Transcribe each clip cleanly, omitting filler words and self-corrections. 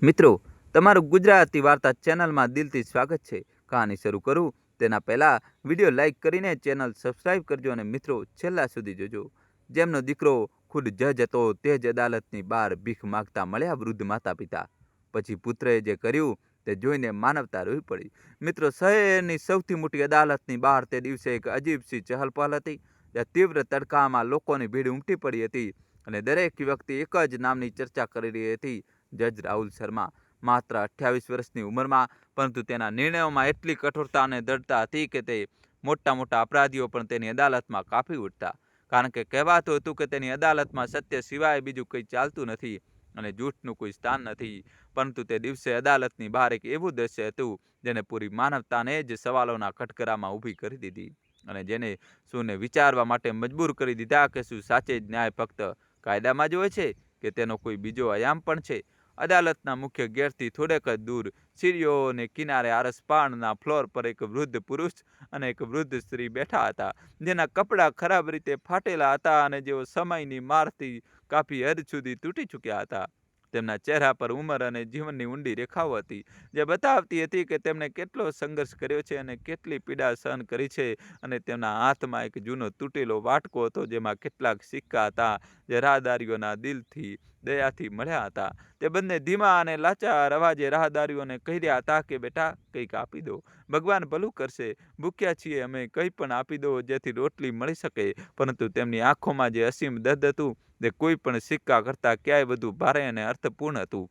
મિત્રો, તમારું ગુજરાતી વાર્તા ચેનલમાં દિલથી સ્વાગત છે. કહાની શરૂ કરું તેના પહેલાં વિડીયો લાઇક કરીને ચેનલ સબસ્ક્રાઈબ કરજો અને મિત્રો છેલ્લા સુધી જોજો. જેમનો દીકરો ખુદ જજ હતો તે જ અદાલતની બહાર ભીખ માગતા મળ્યા વૃદ્ધ માતા પિતા. પછી પુત્રએ જે કર્યું તે જોઈને માનવતા રોવી પડી. મિત્રો, શહેરની સૌથી મોટી અદાલતની બહાર તે દિવસે એક અજીબસી ચહલપહલ હતી. જ્યાં તીવ્ર તડકામાં લોકોની ભીડ ઉમટી પડી હતી અને દરેક વ્યક્તિ એક જ નામની ચર્ચા કરી રહી હતી, જજ રાહુલ શર્મા. માત્ર 28 વર્ષની ઉંમરમાં, પરંતુ તેના નિર્ણયોમાં એટલી કઠોરતા અને દૃઢતા હતી કે તે મોટા મોટા અપરાધીઓ પણ તેની અદાલતમાં કાપી ઉઠતા. કારણ કે કહેવાતું હતું કે તેની અદાલતમાં સત્ય સિવાય બીજું કંઈ ચાલતું નથી અને જૂઠનું કોઈ સ્થાન નથી. પરંતુ તે દિવસે અદાલતની બહાર એક એવું દ્રશ્ય હતું જેને પૂરી માનવતાને જ સવાલોના કટકરામાં ઊભી કરી દીધી અને જેને શુંને વિચારવા માટે મજબૂર કરી દીધા કે શું સાચે જ ન્યાય ફક્ત કાયદામાં જ હોય છે કે તેનો કોઈ બીજો આયામ પણ છે. અદાલતના મુખ્ય ગેટથી થોડેક જ દૂર સીડીઓને કિનારે આરસપાળના ફ્લોર પર એક વૃદ્ધ પુરુષ અને એક વૃદ્ધ સ્ત્રી બેઠા હતા, જેના કપડાં ખરાબ રીતે ફાટેલા હતા અને જેઓ સમયની મારથી કાફી હદ સુધી તૂટી ચૂક્યા હતા. તેમના ચહેરા પર ઉંમર અને જીવનની ઊંડી રેખાઓ હતી, જે બતાવતી હતી કે તેમણે કેટલો સંઘર્ષ કર્યો છે અને કેટલી પીડા સહન કરી છે. અને તેમના હાથમાં એક જૂનો તૂટેલો વાટકો હતો, જેમાં કેટલાક સિક્કા હતા જે રાહદારીઓના દિલથી દયાથી મળ્યા હતા. તે બંને ધીમા અને લાચાર અવાજે રાહદારીઓને કહી રહ્યા હતા કે બેટા, કંઈક આપી દો. ભગવાન ભલું કરશે. ભૂખ્યા છીએ અમે, કંઈ પણ આપી દો જેથી રોટલી મળી શકે. પરંતુ તેમની આંખોમાં જે અસીમ દર્દ હતું તે કોઈ પણ સિક્કા કરતાં ક્યાંય વધુ ભારે અને અર્થપૂર્ણ હતું.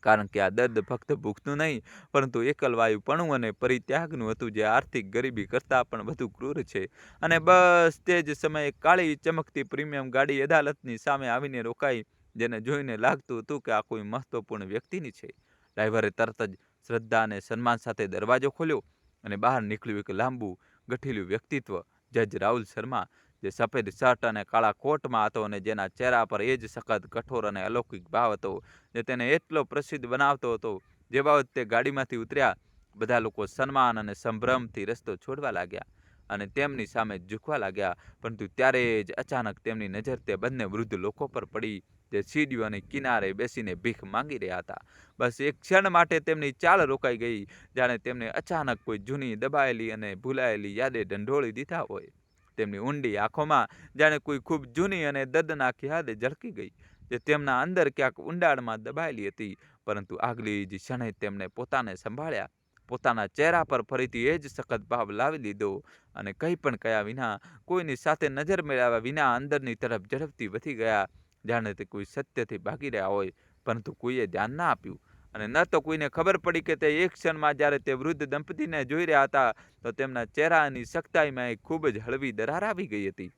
કારણ કે આ દર્દ ફક્ત ભૂખનું નહીં, પરંતુ એકલવાયુપણું અને પરિત્યાગનું હતું, જે આર્થિક ગરીબી કરતાં પણ વધુ ક્રૂર છે. અને બસ તે જ સમયે કાળી ચમકતી પ્રીમિયમ ગાડી અદાલતની સામે આવીને રોકાઈ, જેને જોઈને લાગતું હતું કે આ કોઈ મહત્વપૂર્ણ વ્યક્તિની છે. ડ્રાઈવરે તરત જ શ્રદ્ધા અને સન્માન સાથે દરવાજો ખોલ્યો અને બહાર નીકળ્યું એક લાંબુ ગઠીલું વ્યક્તિત્વ, જજ રાહુલ શર્મા, જે સફેદ શર્ટ અને કાળા કોટમાં હતો અને જેના ચહેરા પર એ જ સખત, કઠોર અને અલૌકિક ભાવ હતો જે તેને એટલો પ્રસિદ્ધ બનાવતો હતો. જે બાબત તે ગાડીમાંથી ઉતર્યા, બધા લોકો સન્માન અને સંભ્રમથી રસ્તો છોડવા લાગ્યા અને તેમની સામે ઝૂકવા લાગ્યા. પરંતુ ત્યારે જ અચાનક તેમની નજર તે બંને વૃદ્ધ લોકો પર પડી, જે સીડીઓની કિનારે બેસીને ભીખ માંગી રહ્યા હતા. બસ એક ક્ષણ માટે તેમની ચાલ રોકાઈ ગઈ, જાણે તેમને અચાનક કોઈ જૂની, દબાયેલી અને ભૂલાયેલી યાદે ઢંઢોળી દીધા હોય. તેમની ઊંડી આંખોમાં જાણે કોઈ ખૂબ જૂની અને દર્દનાક યાદ ઝળકી ગઈ, જે તેમના અંદર ક્યાંક ઊંડાણમાં દબાયેલી હતી. પરંતુ આગલી જ ક્ષણે તેમણે પોતાને સંભાળ્યા, પોતાના ચહેરા પર ફરીથી એ જ સખત ભાવ લાવી લીધો અને કંઈ પણ કહ્યા વિના, કોઈની સાથે નજર મેળવ્યા વિના અંદરની તરફ ઝડપથી વધી ગયા, જાણે તે કોઈ સત્યથી ભાગી રહ્યા હોય. પરંતુ કોઈએ ધ્યાન ના આપ્યું અને ન તો કોઈને ખબર પડી કે તે એક ક્ષણમાં જ્યારે તે વૃદ્ધ દંપતીને જોઈ રહ્યા હતા, તો તેમના ચહેરાની સખ્તાઈમાં એક ખૂબ જ હળવી દરાર આવી ગઈ હતી,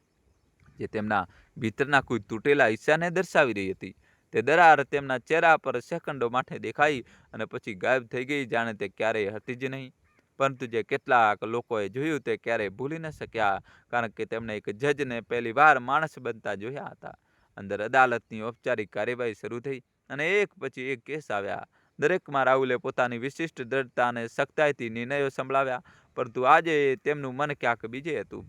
જે તેમના ભીતરના કોઈ તૂટેલા હિસ્સાને દર્શાવી રહી હતી. તે દરાર તેમના ચહેરા પર સેકન્ડો માટે દેખાઈ અને પછી ગાયબ થઈ ગઈ, જાણે તે ક્યારેય હતી જ નહીં. પરંતુ જે કેટલાક લોકોએ જોયું તે ક્યારેય ભૂલી ન શક્યા, કારણ કે તેમણે એક જજને પહેલીવાર માણસ બનતા જોયા હતા. અંદર અદાલતની ઔપચારિક કાર્યવાહી શરૂ થઈ અને એક પછી એક કેસ આવ્યા. દરેકમાં રાહુલે પોતાની વિશિષ્ટ દૃઢતા અને સખ્તાઈથી નિર્ણયો સંભળાવ્યા. પરંતુ આજે તેમનું મન ક્યાંક બીજે હતું.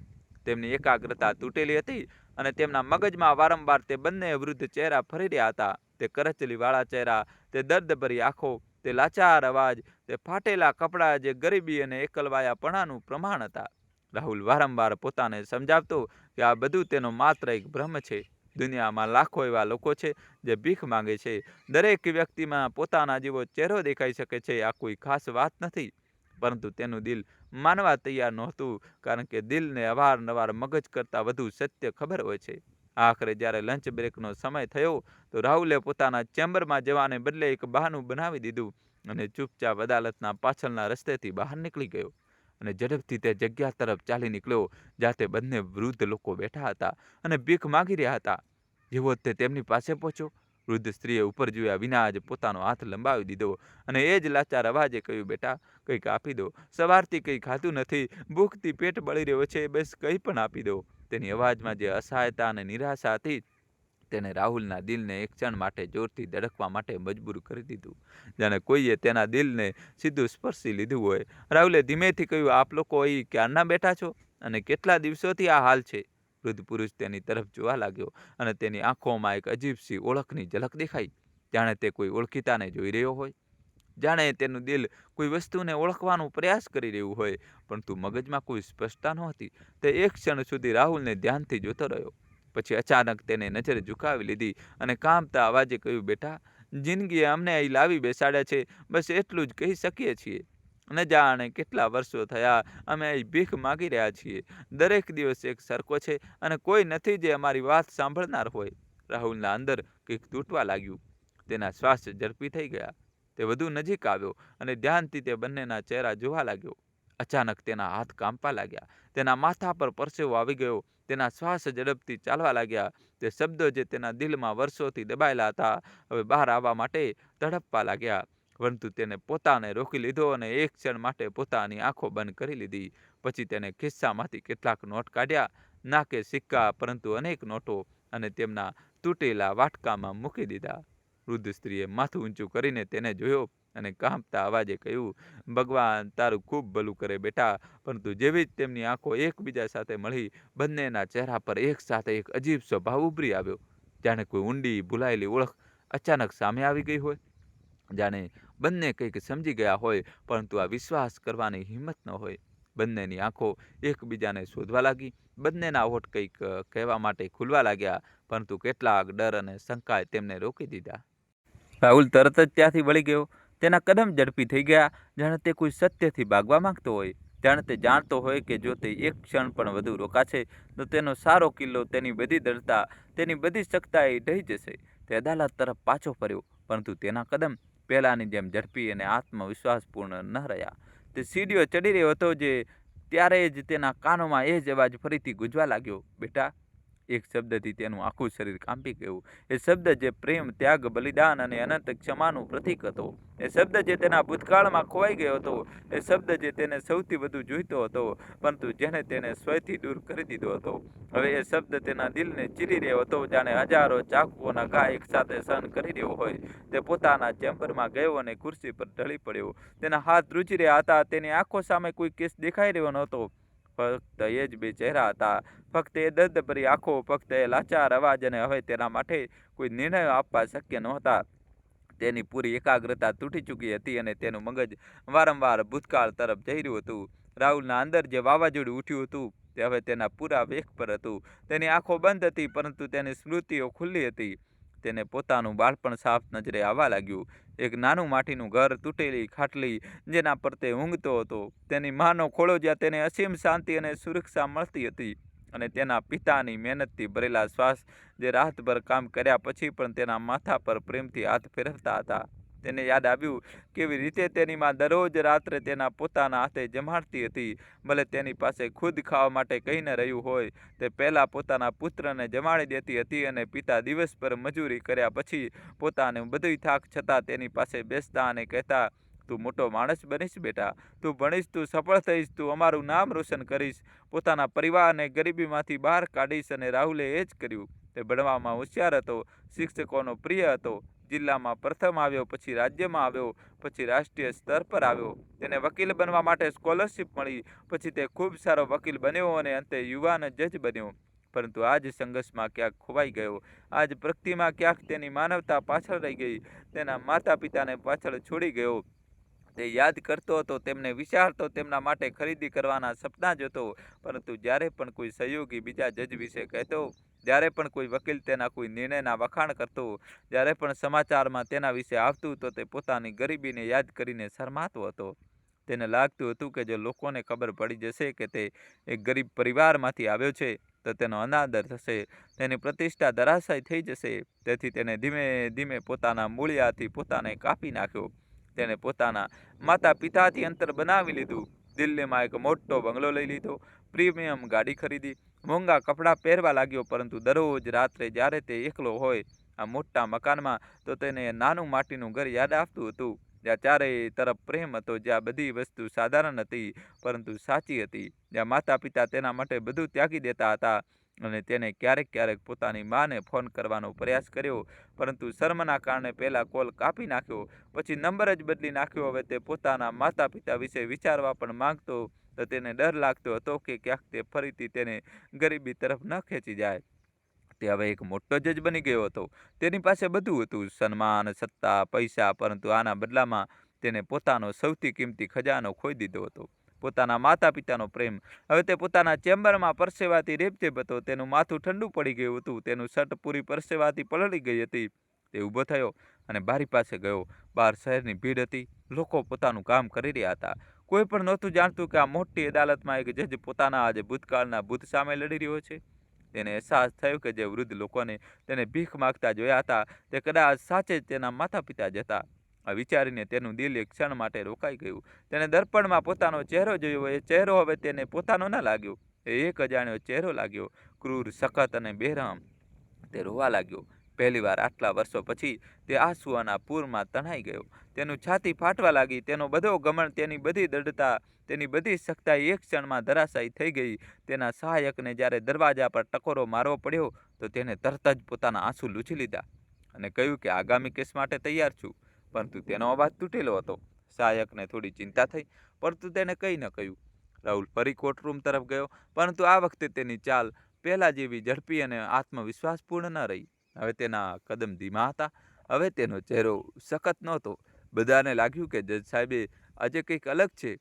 તેમની એકાગ્રતા તૂટેલી હતી અને તેમના મગજમાં વારંવાર તે બંને વૃદ્ધ ચહેરા ફરી રહ્યા હતા. તે કરચલીવાળા ચહેરા, તે દર્દભરી આંખો, તે લાચાર અવાજ, તે ફાટેલા કપડાં, જે ગરીબી અને એકલવાયાપણાનું પ્રમાણ હતા. રાહુલ વારંવાર પોતાને સમજાવતો કે આ બધું તેનો માત્ર એક ભ્રમ છે. દુનિયામાં લાખો એવા લોકો છે જે ભીખ માંગે છે. દરેક વ્યક્તિમાં પોતાના જેવો ચહેરો દેખાઈ શકે છે. આ કોઈ ખાસ વાત નથી, પરંતુ તેનું દિલ માનવા તૈયાર નહોતું, કારણ કે દિલને અવારનવાર મગજ કરતાં વધુ સત્ય ખબર હોય છે. આખરે જ્યારે લંચ બ્રેકનો સમય થયો, તો રાહુલે પોતાના ચેમ્બરમાં જવાને બદલે એક બહાનું બનાવી દીધું અને ચૂપચાપ અદાલતના પાછળના રસ્તેથી બહાર નીકળી ગયો અને ઝડપથી તે જગ્યા તરફ ચાલી નીકળ્યો જ્યાં તે બંને વૃદ્ધ લોકો બેઠા હતા અને ભીખ માગી રહ્યા હતા. જેવો તે તેમની પાસે પહોંચ્યો, વૃદ્ધ સ્ત્રીએ ઉપર જોયા વિના જ પોતાનો હાથ લંબાવી દીધો અને એ જ લાચાર અવાજે કહ્યું, બેટા, કંઈક આપી દો. સવારથી કંઈ ખાધું નથી, ભૂખથી પેટ બળી રહ્યો છે, બસ કંઈ પણ આપી દો. તેની અવાજમાં જે અસહાયતા અને નિરાશા હતી, તેને રાહુલના દિલને એક ક્ષણ માટે જોરથી ધડકવા માટે મજબૂર કરી દીધું, જાણે કોઈએ તેના દિલને સીધું સ્પર્શી લીધું હોય. રાહુલે ધીમેથી કહ્યું, આપ લોકો અહીં ક્યારના બેઠા છો અને કેટલા દિવસોથી આ હાલ છે? વૃદ્ધ પુરુષ તેની તરફ જોવા લાગ્યો અને તેની આંખોમાં એક અજીબસી ઓળખની ઝલક દેખાઈ. જાણે તે કોઈ ઓળખીતાને જોઈ રહ્યો હોય, જાણે તેનું દિલ કોઈ વસ્તુને ઓળખવાનો પ્રયાસ કરી રહ્યું હોય, પરંતુ મગજમાં કોઈ સ્પષ્ટતા નહોતી. તે એક ક્ષણ સુધી રાહુલને ધ્યાનથી જોતો રહ્યો. પછી અચાનક તેને નજર ઝુકાવી લીધી અને કામતા અવાજે કહ્યું, બેટા, જિંદગીએ અમને અહીં લાવી બેસાડ્યા છે, બસ એટલું જ કહી શકીએ છીએ. ન જાણે કેટલા વર્ષો થયા અમે અહીં ભીખ માગી રહ્યા છીએ. દરેક દિવસ એક સરખો છે અને કોઈ નથી જે અમારી વાત સાંભળનાર હોય. રાહુલના અંદર કંઈક તૂટવા લાગ્યું. તેના શ્વાસ ઝડપી થઈ ગયા. તે વધુ નજીક આવ્યો અને ધ્યાનથી તે બંનેના ચહેરા જોવા લાગ્યો. અચાનક તેના હાથ કાંપવા લાગ્યા. તેના માથા પર પરસેવો આવી ગયો. તેના શ્વાસ ઝડપથી ચાલવા લાગ્યા. તે શબ્દો જે તેના દિલમાં વર્ષોથી દબાયેલા હતા, હવે બહાર આવવા માટે તડપવા લાગ્યા. પરંતુ તેને પોતાને રોકી લીધો અને એક ક્ષણ માટે પોતાની આંખો બંધ કરી લીધી. પછી તેને ખિસ્સામાંથી કેટલાક નોટ કાઢ્યા, ના કે સિક્કા, પરંતુ અનેક નોટો, અને તેમના તૂટેલા વાટકામાં મૂકી દીધા. વૃદ્ધ સ્ત્રીએ માથું ઊંચું કરીને તેને જોયો અને કાંપતા અવાજે કહ્યું, ભગવાન તારું ખૂબ ભલું કરે બેટા. પરંતુ જેવી જ તેમની આંખો એકબીજા સાથે મળી, બંનેના ચહેરા પર એક સાથે એક અજીબ સ્વભાવ ઉભરી આવ્યો. જાણે કોઈ ઊંડી ભૂલાયેલી ઓળખ અચાનક સામે આવી ગઈ હોય. જાણે બંને કંઈક સમજી ગયા હોય, પરંતુ આ વિશ્વાસ કરવાની હિંમત ન હોય. બંનેની આંખો એકબીજાને શોધવા લાગી. બંનેના હોઠ કંઈક કહેવા માટે ખુલવા લાગ્યા, પરંતુ કેટલાક ડર અને શંકાએ તેમને રોકી દીધા. રાહુલ તરત જ ત્યાંથી વળી ગયો. તેના કદમ ઝડપી થઈ ગયા, જાણે તે કોઈ સત્યથી ભાગવા માંગતો હોય. જાણે તે જાણતો હોય કે જો તે એક ક્ષણ પણ વધુ રોકાશે તો તેનો સારો કિલ્લો, તેની બધી દૃઢતા, તેની બધી સખ્તાઈ ઢહી જશે. તે અદાલત તરફ પાછો ફર્યો, પરંતુ તેના કદમ પહેલાંની જેમ ઝડપી અને આત્મવિશ્વાસપૂર્ણ ન રહ્યા. તે સીડીઓ ચડી રહ્યો હતો ત્યારે જ તેના કાનોમાં એ જ અવાજ ફરીથી ગુંજવા લાગ્યો, બેટા. એક શબ્દથી તેનું આખું શરીર કાંપી ગયું. એ શબ્દ જે પ્રેમ, ત્યાગ, બલિદાન અને અનંત ક્ષમાનું પ્રતીક હતો. એ શબ્દ જે તેના ભૂતકાળમાં ખોવાઈ ગયો હતો. એ શબ્દ જે તેને સૌથી વધુ જોઈતો હતો, પરંતુ જેને તેને સ્વયથી દૂર કરી દીધો હતો. હવે એ શબ્દ તેના દિલને ચીરી રહ્યો હતો, જાણે હજારો ચાકુઓના ઘા એકસાથે સહન કરી રહ્યો હોય. તે પોતાના ચેમ્બરમાં ગયો અને ખુરશી પર ઢળી પડ્યો. તેના હાથ ધ્રુજી રહ્યા હતા. તેની આંખો સામે કોઈ કેસ દેખાઈ રહ્યો નહોતો. ફક્ત એ જ બે ચહેરા હતા, ફક્ત એ દર્દભરી આંખો, ફક્ત એ લાચાર અવાજ, અને હવે તેના માટે કોઈ નિર્ણયો આપવા શક્ય નહોતા. તેની પૂરી એકાગ્રતા તૂટી ચૂકી હતી અને તેનું મગજ વારંવાર ભૂતકાળ તરફ જઈ રહ્યું હતું. રાહુલના અંદર જે વાવાઝોડું ઉઠ્યું હતું તે હવે તેના પૂરા વેગ પર હતું. તેની આંખો બંધ હતી, પરંતુ તેની સ્મૃતિઓ ખુલ્લી હતી. તેને પોતાનું બાળપણ સાફ નજરે આવવા લાગ્યું. એક નાનું માટીનું ઘર, તૂટેલી ખાટલી જેના પર તે ઊંઘતો હતો, તેની માનો ખોળો જ્યાં તેને અસીમ શાંતિ અને સુરક્ષા મળતી હતી, અને તેના પિતાની મહેનતથી ભરેલા શ્વાસ જે રાતભર કામ કર્યા પછી પણ તેના માથા પર પ્રેમથી હાથ ફેરવતા હતા. તેને યાદ આવ્યું કેવી રીતે તેની માં દરરોજ રાત્રે તેના પોતાના હાથે જમાડતી હતી. ભલે તેની પાસે ખુદ ખાવા માટે કંઈ ન રહ્યું હોય, તે પહેલાં પોતાના પુત્રને જમાડી દેતી હતી, અને પિતા દિવસભર મજૂરી કર્યા પછી પોતાને બધું થાક છતાં તેની પાસે બેસતા અને કહેતા, તું મોટો માણસ બનીશ બેટા, તું ભણીશ, તું સફળ થઈશ, તું અમારું નામ રોશન કરીશ, પોતાના પરિવારને ગરીબીમાંથી બહાર કાઢીશ. અને રાહુલે એ જ કર્યું. તે ભણવામાં હોશિયાર હતો, શિક્ષકોનો પ્રિય હતો, જિલ્લામાં પ્રથમ આવ્યો, પછી રાજ્યમાં આવ્યો, પછી રાષ્ટ્રીય સ્તર પર આવ્યો. તેને વકીલ બનવા માટે સ્કોલરશિપ મળી, પછી તે ખૂબ સારો વકીલ બન્યો અને અંતે યુવાન જજ બન્યો. પરંતુ આ જ સંઘર્ષમાં ક્યાંક ખોવાઈ ગયો. આ જ પ્રગતિમાં ક્યાંક તેની માનવતા પાછળ રહી ગઈ. તેના માતા પિતાને પાછળ છોડી ગયો. તે યાદ કરતો હતો, તેમને વિચારતો, તેમના માટે ખરીદી કરવાના સપના જોતો, પરંતુ જ્યારે પણ કોઈ સહયોગી બીજા જજ વિશે કહેતો, જ્યારે પણ કોઈ વકીલ તેના કોઈ નિર્ણયના વખાણ કરતો, જ્યારે પણ સમાચારમાં તેના વિશે આવતું, તો તે પોતાની ગરીબીને યાદ કરીને શરમાતો હતો. તેને લાગતું હતું કે જો લોકોને ખબર પડી જશે કે તે એક ગરીબ પરિવારમાંથી આવ્યો છે, તો તેનો અનાદર થશે, તેની પ્રતિષ્ઠા ધરાશાયી થઈ જશે. તેથી તેને ધીમે ધીમે પોતાના મૂળિયાથી પોતાને કાપી નાખ્યો. તેને પોતાના માતા પિતાથી અંતર બનાવી લીધું. દિલ્હીમાં એક મોટો બંગલો લઈ લીધો, પ્રીમિયમ ગાડી ખરીદી, મોંઘા કપડાં પહેરવા લાગ્યો. પરંતુ દરરોજ રાત્રે જ્યારે તે એકલો હોય આ મોટા મકાનમાં, તો તેને નાનું માટીનું ઘર યાદ આવતું હતું, જ્યાં ચારે તરફ પ્રેમ હતો, જ્યાં બધી વસ્તુ સાધારણ હતી પરંતુ સાચી હતી, જ્યાં માતા પિતા તેના માટે બધું ત્યાગી દેતા હતા. અને તેને ક્યારેક ક્યારેક પોતાની માને ફોન કરવાનો પ્રયાસ કર્યો, પરંતુ શર્મના કારણે પહેલાં કોલ કાપી નાખ્યો, પછી નંબર જ બદલી નાખ્યો. હવે તે પોતાના માતા પિતા વિશે વિચારવા પણ માંગતો, તો તેને ડર લાગતો હતો કે ક્યાંક તે ફરીથી તેને ગરીબી તરફ ન ખેંચી જાય. તે હવે એક મોટો જજ બની ગયો હતો. તેની પાસે બધું હતું, સન્માન, સત્તા, પૈસા, પરંતુ આના બદલામાં તેને પોતાનો સૌથી કિંમતી ખજાનો ખોઈ દીધો હતો. પોતાના માતા-પિતાનો પ્રેમ. હવે તે પોતાના ચેમ્બરમાં પરસેવાથી રેબઝેબ હતો. તેનું માથું ઠંડુ પડી ગયું હતું. તેનું શર્ટ પૂરી પરસેવાથી પલળી ગઈ હતી. તે ઊભો થયો અને બારી પાસે ગયો. બહાર શહેરની ભીડ હતી. લોકો પોતાનું કામ કરી રહ્યા હતા. કોઈ પણ નહોતું જાણતું કે આ મોટી અદાલતમાં એક જજ પોતાના આજે ભૂતકાળના ભૂત સામે લડી રહ્યો છે. તેને અહેસાસ થયો કે જે વૃદ્ધ લોકોને તેને ભીખ માગતા જોયા હતા તે કદાચ સાચે જ તેના માતા-પિતા જ હતા. આ વિચારીને તેનું દિલ એક ક્ષણ માટે રોકાઈ ગયું. તેને દર્પણમાં પોતાનો ચહેરો જોયો. એ ચહેરો હવે તેને પોતાનો ન લાગ્યો. એ એક અજાણ્યો ચહેરો લાગ્યો, ક્રૂર, સખત અને બેરહમ. તે રોવા લાગ્યો. પહેલીવાર આટલા વર્ષો પછી તે આંસુઓના પૂરમાં તણાઈ ગયો. તેનું છાતી ફાટવા લાગી. તેનો બધો ઘમંડ, તેની બધી દૃઢતા, તેની બધી સખ્તાઈ એક ક્ષણમાં ધરાશાયી થઈ ગઈ. તેના સહાયકને જ્યારે દરવાજા પર ટકોરો મારવો પડ્યો તો તેને તરત જ પોતાના આંસુ લૂછી લીધા અને કહ્યું કે આગામી કેસ માટે તૈયાર છું. પરંતુ તેનો અવાજ તૂટેલો હતો. સહાયકને થોડી ચિંતા થઈ, પરંતુ તેને કંઈ ન કહ્યું. રાહુલ ફરી કોર્ટરૂમ તરફ ગયો, પરંતુ આ વખતે તેની ચાલ પહેલા જેવી ઝડપી અને આત્મવિશ્વાસપૂર્ણ ન રહી. હવે તેના કદમ ધીમા હતા. હવે તેનો ચહેરો સખત નહોતો. બધાને લાગ્યું કે જજ સાહેબે આજે કંઈક અલગ છે,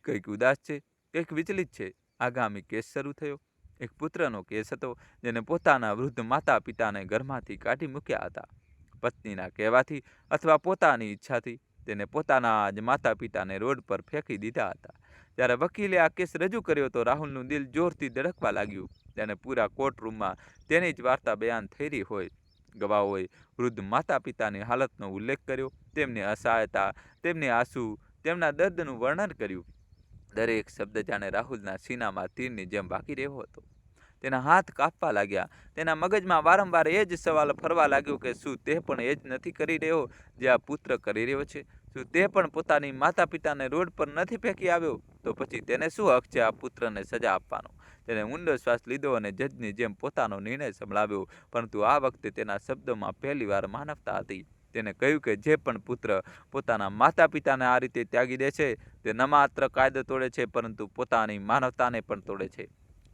કંઈક ઉદાસ છે, કંઈક વિચલિત છે. આગામી કેસ શરૂ થયો. એક પુત્રનો કેસ હતો જેને પોતાના વૃદ્ધ માતા-પિતાને ઘરમાંથી કાઢી મૂક્યા હતા. પત્નીના કહેવાથી અથવા પોતાની ઈચ્છાથી તેને પોતાના જ માતા-પિતાને રોડ પર ફેંકી દીધા હતા. જ્યારે વકીલે આ કેસ રજૂ કર્યો તો રાહુલનું દિલ જોરથી ધડકવા લાગ્યું. તેને પૂરા કોર્ટરૂમમાં તેની જ વાર્તા બયાન થઈ રહી હોય. ગવાહોએ વૃદ્ધ માતા-પિતાની હાલતનો ઉલ્લેખ કર્યો, તેમની અસહાયતા, તેમની આંસુ, તેમના દર્દનું વર્ણન કર્યું. દરેક શબ્દ જાણે રાહુલના સીનામાં તીરની જેમ વાગી રહ્યો હતો. તેના હાથ કાપવા લાગ્યા. તેના મગજમાં વારંવાર એ જ સવાલ ફરવા લાગ્યો કે શું તે પણ એ જ નથી કરી રહ્યો જે આ પુત્ર કરી રહ્યો છે? શું તે પણ પોતાની માતા-પિતાને રોડ પર નથી ફેંકી આવ્યો? તો પછી તેને શું હક છે આ પુત્રને સજા આપવાનો? તેને ઊંડો શ્વાસ લીધો અને જજની જેમ પોતાનો નિર્ણય સંભળાવ્યો, પરંતુ આ વખતે તેના શબ્દોમાં પહેલીવાર માનવતા હતી. તેને કહ્યું કે જે પણ પુત્ર પોતાના માતા-પિતાને આ રીતે ત્યાગી દે છે તે ન માત્ર કાયદો તોડે છે, પરંતુ પોતાની માનવતાને પણ તોડે છે.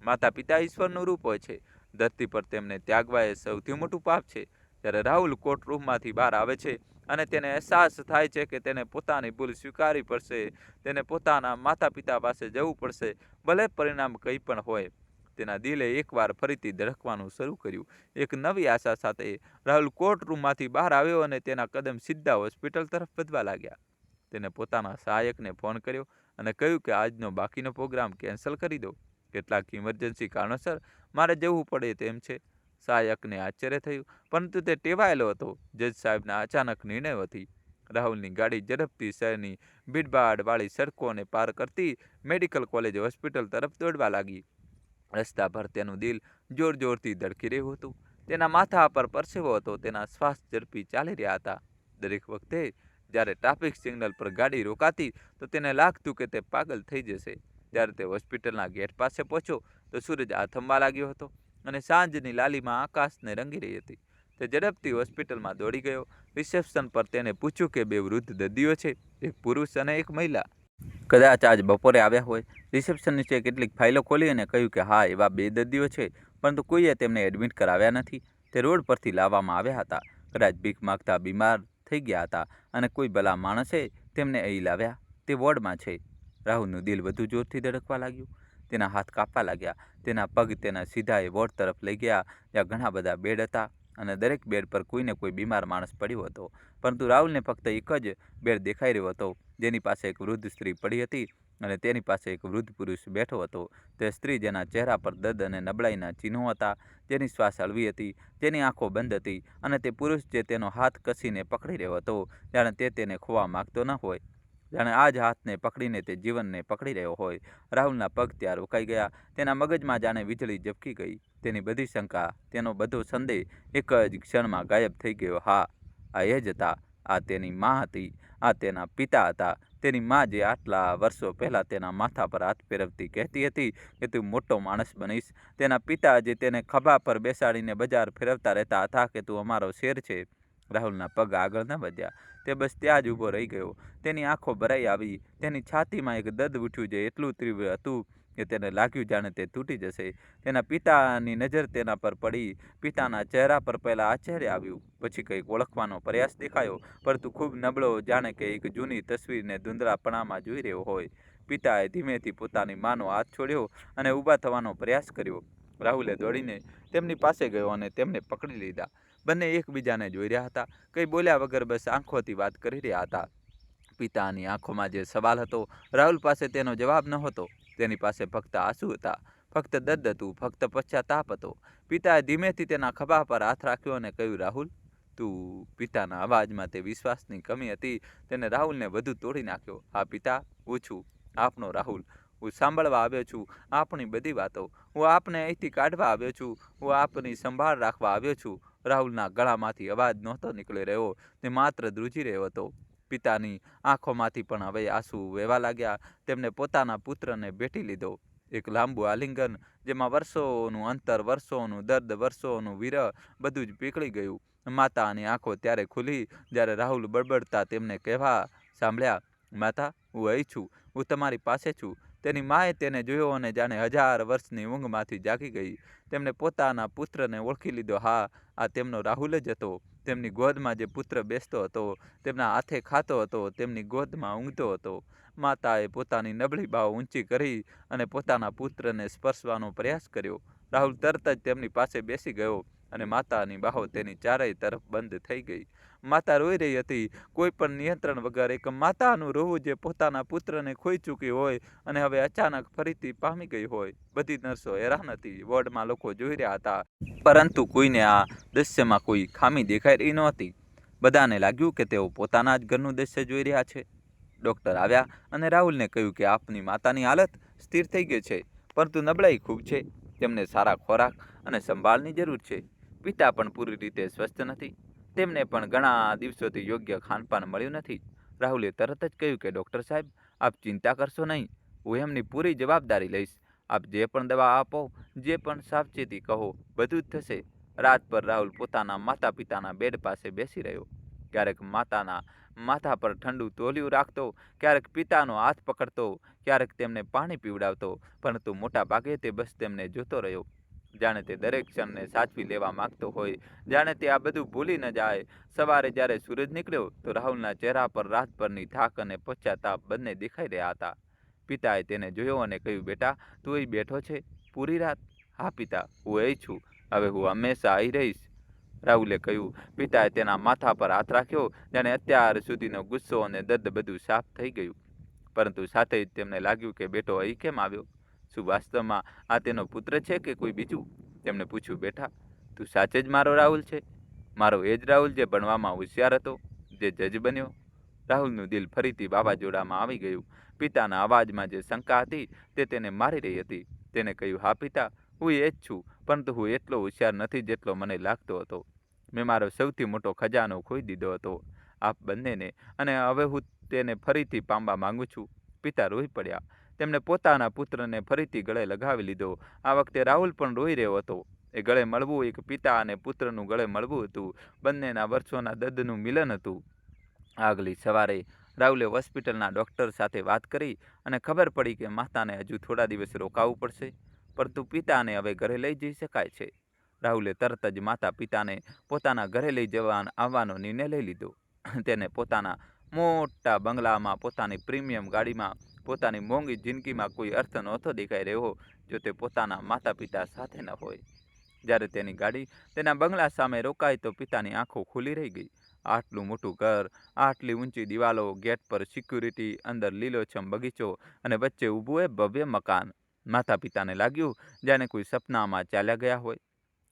માતા-પિતા ઈશ્વરનું રૂપ હોય છે. ધરતી પર તેમને ત્યાગવા એ સૌથી મોટું પાપ છે. જ્યારે રાહુલ કોર્ટરૂમમાંથી બહાર આવે છે અને તેને અહેસાસ થાય છે કે તેને પોતાની ભૂલ સ્વીકારવી પડશે, તેને પોતાના માતા-પિતા પાસે જવું પડશે, ભલે પરિણામ કંઈ પણ હોય. તેના દિલે એકવાર ફરીથી ધડકવાનું શરૂ કર્યું. એક નવી આશા સાથે રાહુલ કોર્ટરૂમમાંથી બહાર આવ્યો અને તેના કદમ સીધા હોસ્પિટલ તરફ વધવા લાગ્યા. તેને પોતાના સહાયકને ફોન કર્યો અને કહ્યું કે આજનો બાકીનો પ્રોગ્રામ કેન્સલ કરી દો. કેટલાક ઇમરજન્સી કારણોસર મારે જવું પડે તેમ છે. સહાયકને આશ્ચર્ય થયું, પરંતુ તે ટેવાયેલો હતો જજ સાહેબના અચાનક નિર્ણયોથી. રાહુલની ગાડી ઝડપથી શહેરની ભીડભાડવાળી સડકોને પાર કરતી મેડિકલ કોલેજ હોસ્પિટલ તરફ દોડવા લાગી. રસ્તા પર તેનું દિલ જોર-જોરથી ધડકી રહ્યું હતું. તેના માથા પર પરસેવો હતો. તેના શ્વાસ ઝડપી ચાલી રહ્યા હતા. દરેક વખતે જ્યારે ટ્રાફિક સિગ્નલ પર ગાડી રોકાતી તો તેને લાગતું કે તે પાગલ થઈ જશે. જ્યારે તે હોસ્પિટલના ગેટ પાસે પહોંચ્યો તો સૂરજ આથમવા લાગ્યો હતો અને સાંજની લાલીમાં આકાશને રંગી રહી હતી. તે ઝડપથી હોસ્પિટલમાં દોડી ગયો. રિસેપ્શન પર તેને પૂછ્યું કે બે વૃદ્ધ દર્દીઓ છે, એક પુરુષ અને એક મહિલા. કદાચ આજ બપોરે આવ્યા હોય. રિસેપ્શનિસ્ટે કેટલીક ફાઇલો ખોલી અને કહ્યું કે હા, એવા બે દર્દીઓ છે, પરંતુ કોઈએ તેમને એડમિટ કરાવ્યા નથી. તે રોડ પરથી લાવવામાં આવ્યા હતા. કદાચ ભીખ માગતા બીમાર થઈ ગયા હતા અને કોઈ ભલા માણસે તેમને અહીં લાવ્યા. તે વોર્ડમાં છે. રાહુલનું દિલ વધુ જોરથી ધડકવા લાગ્યું. તેના હાથ કાપવા લાગ્યા. તેના પગ તેના સીધા એ વોર્ડ તરફ લઈ ગયા જ્યાં ઘણા બધા બેડ હતા અને દરેક બેડ પર કોઈને કોઈ બીમાર માણસ પડ્યો હતો. પરંતુ રાહુલને ફક્ત એક જ બેડ દેખાઈ રહ્યો હતો, જેની પાસે એક વૃદ્ધ સ્ત્રી પડી હતી અને તેની પાસે એક વૃદ્ધ પુરુષ બેઠો હતો. તે સ્ત્રી જેના ચહેરા પર દર્દ અને નબળાઈના ચિહ્નો હતા, જેની શ્વાસ હળવી હતી, જેની આંખો બંધ હતી, અને તે પુરુષ જે તેનો હાથ કસીને પકડી રહ્યો હતો, જાણે તે તેને ખોવા માંગતો ન હોય, જાણે આ જ હાથને પકડીને તે જીવનને પકડી રહ્યો હોય. રાહુલના પગ ત્યાં રોકાઈ ગયા. તેના મગજમાં જાણે વીજળી ઝબકી ગઈ. તેની બધી શંકા, તેનો બધો સંદેહ એક જ ક્ષણમાં ગાયબ થઈ ગયો. હા, આ એ જ હતા. આ તેની મા હતી. આ તેના પિતા હતા. તેની મા જે આટલા વર્ષો પહેલાં તેના માથા પર હાથ ફેરવતી કહેતી હતી કે તું મોટો માણસ બનીશ. તેના પિતા જે તેને ખભા પર બેસાડીને બજાર ફેરવતા રહેતા હતા કે તું અમારો શેર છે. રાહુલના પગ આગળ ન વધ્યા. તે બસ ત્યાં જ ઊભો રહી ગયો. તેની આંખો ભરાઈ આવી. તેની છાતીમાં એક દર્દ ઉઠ્યું જે એટલું તીવ્ર હતું કે તેને લાગ્યું જાણે તે તૂટી જશે. તેના પિતાની નજર તેના પર પડી. પિતાના ચહેરા પર પહેલાં આશ્ચર્ય આવ્યું, પછી કંઈક ઓળખવાનો પ્રયાસ દેખાયો, પરંતુ ખૂબ નબળો, જાણે કે એક જૂની તસવીરને ધૂંધળાપણામાં જોઈ રહ્યો હોય. પિતાએ ધીમેથી પોતાની માનો હાથ છોડ્યો અને ઊભા થવાનો પ્રયાસ કર્યો. રાહુલે દોડીને તેમની પાસે ગયો અને તેમને પકડી લીધા. બંને એકબીજાને જોઈ રહ્યા હતા, કંઈ બોલ્યા વગર બસ આંખોથી વાત કરી રહ્યા હતા. પિતાની આંખોમાં જે સવાલ હતો, રાહુલ પાસે તેનો જવાબ નહોતો. તેની પાસે ફક્ત આંસુ હતા, ફક્ત દર્દ હતું, ફક્ત પશ્ચાતાપ હતો. પિતાએ ધીમેથી તેના ખભા પર હાથ રાખ્યો અને કહ્યું, રાહુલ, તું? પિતાના અવાજમાં તે વિશ્વાસની કમી હતી, તેને રાહુલને વધુ તોડી નાખ્યો. હા પિતા, હું છું, આપનો રાહુલ. હું સાંભળવા આવ્યો છું આપણી બધી વાતો. હું આપને અહીંથી કાઢવા આવ્યો છું. હું આપની સંભાળ રાખવા આવ્યો છું. રાહુલના ગળામાંથી અવાજ નહોતો નીકળી રહ્યો, તે માત્ર ધ્રુજી રહ્યો હતો. પિતાની આંખોમાંથી પણ હવે આંસુ વહેવા લાગ્યા. તેમને પોતાના પુત્રને ભેટી લીધો. એક લાંબુ આલિંગન, જેમાં વર્ષોનું અંતર, વર્ષોનું દર્દ, વર્ષોનું વિરહ, બધું જ પીગળી ગયું. માતાની આંખો ત્યારે ખુલી જ્યારે રાહુલ બળબડતા તેમને કહેવા સાંભળ્યા, માતા, હું અહીં છું, હું તમારી પાસે છું. તેની માએ તેને જોયો અને જાણે 1000 વર્ષની ઊંઘમાંથી જાગી ગઈ. તેમણે પોતાના પુત્રને ઓળખી લીધો. હા, આ તેમનો રાહુલ જ હતો. તેમની ગોદમાં જે પુત્ર બેસતો હતો, તેમના હાથે ખાતો હતો, તેમની ગોદમાં ઊંઘતો હતો. માતાએ પોતાની નબળી બાહુ ઊંચી કરી અને પોતાના પુત્રને સ્પર્શવાનો પ્રયાસ કર્યો. રાહુલ તરત જ તેમની પાસે બેસી ગયો અને માતાની બાહુ તેની ચારેય તરફ બંધ થઈ ગઈ. માતા રોઈ રહી હતી, કોઈ પણ નિયંત્રણ વગર. એક માતાનું રોવું જે પોતાના પુત્રને ખોઈ ચૂકી હોય અને હવે અચાનક ફરીથી પામી ગઈ હોય. બધી નર્સો હેરાન હતી, વોર્ડમાં લોકો જોઈ રહ્યા હતા, પરંતુ કોઈને આ દૃશ્યમાં કોઈ ખામી દેખાઈ રહી નહોતી. બધાને લાગ્યું કે તેઓ પોતાના જ ઘરનું દૃશ્ય જોઈ રહ્યા છે. ડૉક્ટર આવ્યા અને રાહુલને કહ્યું કે આપની માતાની હાલત સ્થિર થઈ ગઈ છે, પરંતુ નબળાઈ ખૂબ છે. તેમને સારા ખોરાક અને સંભાળની જરૂર છે. પિતા પણ પૂરી રીતે સ્વસ્થ નથી. તેમને પણ ઘણા દિવસોથી યોગ્ય ખાનપાન મળ્યું નથી. રાહુલે તરત જ કહ્યું કે ડૉક્ટર સાહેબ, આપ ચિંતા કરશો નહીં, હું એમની પૂરી જવાબદારી લઈશ. આપ જે પણ દવા આપો, જે પણ સાવચેતી કહો, બધું જ થશે. રાત પર રાહુલ પોતાના માતા પિતાના બેડ પાસે બેસી રહ્યો. ક્યારેક માતાના માથા પર ઠંડુ તોલિયું રાખતો, ક્યારેક પિતાનો હાથ પકડતો, ક્યારેક તેમને પાણી પીવડાવતો, પરંતુ મોટા ભાગે તે બસ તેમને જોતો રહ્યો, જાણે તે દરેક ક્ષણને સાચવી લેવા માંગતો હોય, જાણે તે આ બધું ભૂલી ન જાય. સવારે જ્યારે સૂરજ નીકળ્યો તો રાહુલના ચહેરા પર રાતભરની થાક અને પશ્ચાતાપ બંને દેખાઈ રહ્યા હતા. પિતાએ તેને જોયો અને કહ્યું, બેટા, તું અહીં બેઠો છે પૂરી રાત? હા પિતા, હું અહીં છું, હવે હું હંમેશા અહીં રહીશ, રાહુલે કહ્યું. પિતાએ તેના માથા પર હાથ રાખ્યો, જાણે અત્યાર સુધીનો ગુસ્સો અને દર્દ બધું સાફ થઈ ગયું. પરંતુ સાથે જ તેમને લાગ્યું કે બેટો અહીં કેમ આવ્યો? શું વાસ્તવમાં આ તેનો પુત્ર છે કે કોઈ બીજું? તેમણે પૂછ્યું, બેટા, તું સાચે જ મારો રાહુલ છે? મારો એ જ રાહુલ જે ભણવામાં હોશિયાર હતો, જે જજ બન્યો? રાહુલનું દિલ ફરીથી વાવાઝોડામાં આવી ગયું. પિતાના અવાજમાં જે શંકા હતી તે તેને મારી રહી હતી. તેને કહ્યું, હા પિતા, હું એ જ છું, પરંતુ હું એટલો હોશિયાર નથી જેટલો મને લાગતો હતો. મેં મારો સૌથી મોટો ખજાનો ખોઈ દીધો હતો, આપ બંનેને, અને હવે હું તેને ફરીથી પામવા માંગુ છું. પિતા રોઈ પડ્યા. તેમણે પોતાના પુત્રને ફરીથી ગળે લગાવી લીધો. આ વખતે રાહુલ પણ રોઈ રહ્યો હતો. એ ગળે મળવું એક પિતા અને પુત્રનું ગળે મળવું હતું. બંનેના વર્ષોના દર્દનું મિલન હતું. આગલી સવારે રાહુલે હોસ્પિટલના ડૉક્ટર સાથે વાત કરી અને ખબર પડી કે માતાને હજુ થોડા દિવસ રોકાવું પડશે, પરંતુ પિતાને હવે ઘરે લઈ જઈ શકાય છે. રાહુલે તરત જ માતા પિતાને પોતાના ઘરે લઈ આવવાનો નિર્ણય લઈ લીધો. તેને પોતાના મોટા બંગલામાં, પોતાની પ્રીમિયમ ગાડીમાં, પોતાની મોંઘી જિંદગીમાં કોઈ અર્થ નહોતો દેખાઈ રહ્યો જો તે પોતાના માતા પિતા સાથે ન હોય. જ્યારે તેની ગાડી તેના બંગલા સામે રોકાઈ તો પિતાની આંખો ખુલી રહી ગઈ. આટલું મોટું ઘર, આટલી ઊંચી દિવાલો, ગેટ પર સિક્યુરિટી, અંદર લીલોછમ બગીચો અને વચ્ચે ઊભું એ ભવ્ય મકાન. માતા પિતાને લાગ્યું જાણે કોઈ સપનામાં ચાલ્યા ગયા હોય.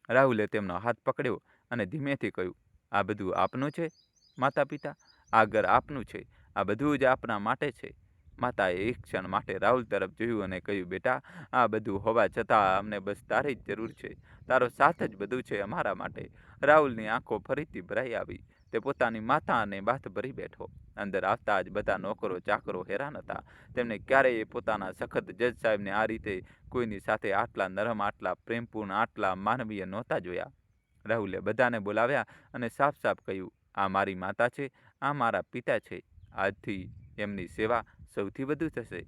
રાહુલે તેમનો હાથ પકડ્યો અને ધીમેથી કહ્યું, આ બધું આપનું છે માતા પિતા? આ ઘર આપનું છે, આ બધું જ આપના માટે છે. માતાએ એક ક્ષણ માટે રાહુલ તરફ જોયું અને કહ્યું, બેટા, આ બધું હોવા છતાં અમને બસ તારી જ જરૂર છે. તારો સાથ જ બધું છે અમારા માટે. રાહુલની આંખો ફરીથી ભરાઈ આવી. તે પોતાની માતાને બાથ ભરી બેઠો. અંદર આવતા જ બધા નોકરો ચાકરો હેરાન હતા. તેમને ક્યારેય પોતાના સખત જજ સાહેબને આ રીતે કોઈની સાથે આટલા નરમ, આટલા પ્રેમપૂર્ણ, આટલા માનવીય નહોતા જોયા. રાહુલે બધાને બોલાવ્યા અને સાફ સાફ કહ્યું, આ મારી માતા છે, આ મારા પિતા છે. આજથી એમની સેવા સૌથી વધુ થશે.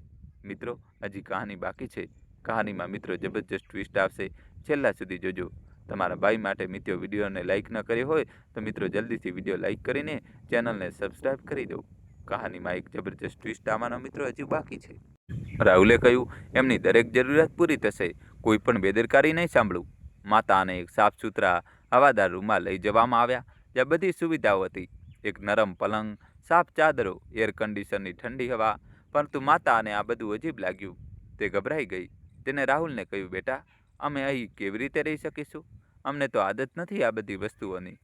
મિત્રો, હજી કહાની બાકી છે. કહાનીમાં મિત્રો જબરજસ્ત ટ્વિસ્ટ આવશે, છેલ્લા સુધી જોજો. તમારા ભાઈ માટે મિત્રો વિડીયોને લાઇક ન કરી હોય તો મિત્રો જલ્દીથી વિડીયો લાઇક કરીને ચેનલને સબસ્ક્રાઈબ કરી દો. કહાનીમાં એક જબરજસ્ત ટ્વિસ્ટ આવવાનો મિત્રો હજી બાકી છે. રાહુલે કહ્યું, એમની દરેક જરૂરિયાત પૂરી થશે, કોઈ પણ બેદરકારી નહીં સાંભળું. માતાને એક સાફ સુથરા હવાદાર રૂમમાં લઈ જવામાં આવ્યા, જ્યાં બધી સુવિધાઓ હતી. એક નરમ પલંગ, સાફ ચાદરો, એર કન્ડિશનની ઠંડી હવા. પરંતુ માતાને આ બધું અજીબ લાગ્યું. તે ગભરાઈ ગઈ. તેને રાહુલને કહ્યું, બેટા, અમે અહીં કેવી રીતે રહી શકીશું? અમને તો આદત નથી આ બધી વસ્તુઓની.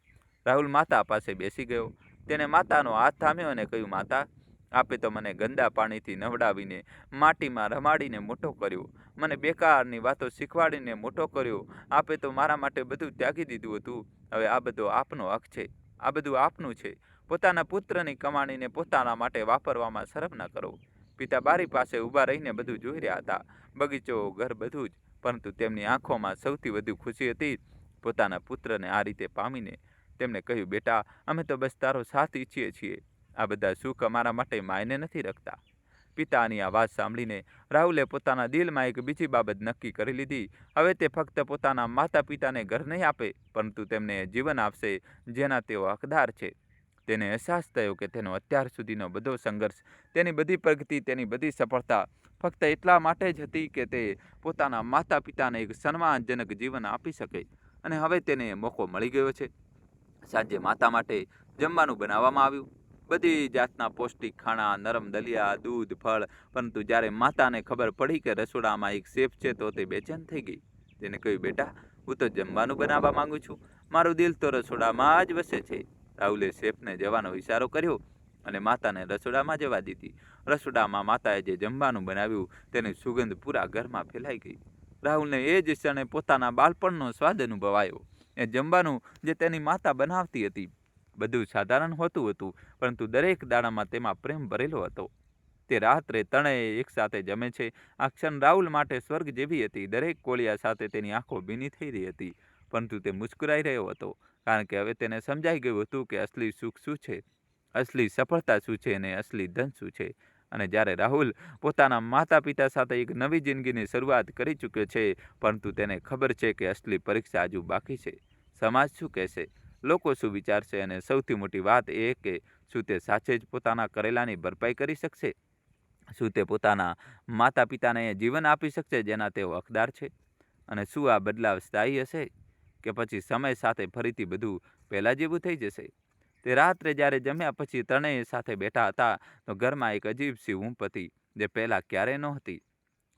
રાહુલ માતા પાસે બેસી ગયો. તેને માતાનો હાથ થામ્યો અને કહ્યું, માતા, આપે તો મને ગંદા પાણીથી નવડાવીને, માટીમાં રમાડીને મોટો કર્યો, મને બેકારની વાતો શીખવાડીને મોટો કર્યો. આપે તો મારા માટે બધું ત્યાગી દીધું હતું. હવે આ બધો આપનો હક છે, આ બધું આપનું છે. પોતાના પુત્રની કમાણીને પોતાના માટે વાપરવામાં શરમ ન કરો. પિતા બારી પાસે ઊભા રહીને બધું જોઈ રહ્યા હતા, બગીચો, ઘર, બધું જ. પરંતુ તેમની આંખોમાં સૌથી વધુ ખુશી હતી પોતાના પુત્રને આ રીતે પામીને. તેમણે કહ્યું, બેટા, અમે તો બસ તારો સાથ ઈચ્છીએ છીએ. આ બધા સુખ અમારા માટે માયને નથી રાખતા. પિતાની આ વાત સાંભળીને રાહુલે પોતાના દિલમાં એક બીજી બાબત નક્કી કરી લીધી. હવે તે ફક્ત પોતાના માતા પિતાને ઘર નહીં આપે, પરંતુ તેમને જીવન આપશે જેના તેઓ હકદાર છે. તેને અહેસાસ થયો કે તેનો અત્યાર સુધીનો બધો સંઘર્ષ, તેની બધી પ્રગતિ, તેની બધી સફળતા ફક્ત એટલા માટે જ હતી કે તે પોતાના માતા પિતાને એક સન્માનજનક જીવન આપી શકે. અને હવે તેને મોકો મળી ગયો છે. સાંજે માતા માટે જમવાનું બનાવવામાં આવ્યું. બધી જાતના પૌષ્ટિક ખાણા, નરમ દલિયા, દૂધ, ફળ. પરંતુ જ્યારે માતાને ખબર પડી કે રસોડામાં એક શેફ છે તો તે બેચેન થઈ ગઈ. તેને કહ્યું, બેટા, હું તો જમવાનું બનાવવા માંગુ છું, મારું દિલ તો રસોડામાં જ વસે છે. રાહુલે શેફને જવાનો ઇશારો કર્યો અને માતાને રસોડામાં જવા દીધી. રસોડામાં માતાએ જે જમવાનું બનાવ્યું તેની સુગંધ પૂરા ઘરમાં ફેલાઈ ગઈ. રાહુલને એ જ ક્ષણે પોતાના બાળપણનો સ્વાદ અનુભવાયો. એ જમવાનું જે તેની માતા બનાવતી હતી, બધું સાધારણ હોતું હતું, પરંતુ દરેક દાણામાં તેમાં પ્રેમ ભરેલો હતો. તે રાત્રે ત્રણેય એકસાથે જમે છે. આ ક્ષણ રાહુલ માટે સ્વર્ગ જેવી હતી. દરેક કોળિયા સાથે તેની આંખો ભીની થઈ રહી હતી, પરંતુ તે મુસ્કુરાઈ રહ્યો હતો, કારણ કે હવે તેને સમજાઈ ગયું હતું કે અસલી સુખ શું છે, અસલી સફળતા શું છે અને અસલી ધન શું છે. અને જ્યારે રાહુલ પોતાના માતા પિતા સાથે એક નવી જિંદગીની શરૂઆત કરી ચૂક્યો છે, પરંતુ તેને ખબર છે કે અસલી પરીક્ષા હજુ બાકી છે. સમાજ શું કહેશે, લોકો શું વિચારશે, અને સૌથી મોટી વાત એ કે શું તે સાચે જ પોતાના કરેલાની ભરપાઈ કરી શકશે? શું તે પોતાના માતા પિતાને જીવન આપી શકશે જેના તેઓ હકદાર છે? અને શું આ બદલાવ સ્થાયી હશે કે પછી સમય સાથે ફરીથી બધું પહેલાં જેવું થઈ જશે? તે રાત્રે જ્યારે જમ્યા પછી ત્રણેય સાથે બેઠા હતા તો ઘરમાં એક અજીબ સી ઊંઘ હતી જે પહેલાં ક્યારેય નહોતી.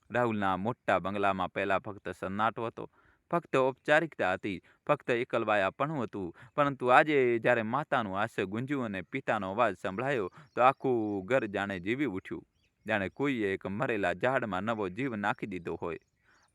રાહુલના મોટા બંગલામાં પહેલાં ફક્ત સન્નાટો હતો, ફક્ત ઔપચારિકતા હતી, ફક્ત એકલવાયાપણું હતું. પરંતુ આજે જ્યારે માતાનું હાસ્ય ગુંજ્યું અને પિતાનો અવાજ સંભળાયો તો આખું ઘર જાણે જીવી ઉઠ્યું, જાણે કોઈએ એક મરેલા ઝાડમાં નવો જીવ નાખી દીધો હોય.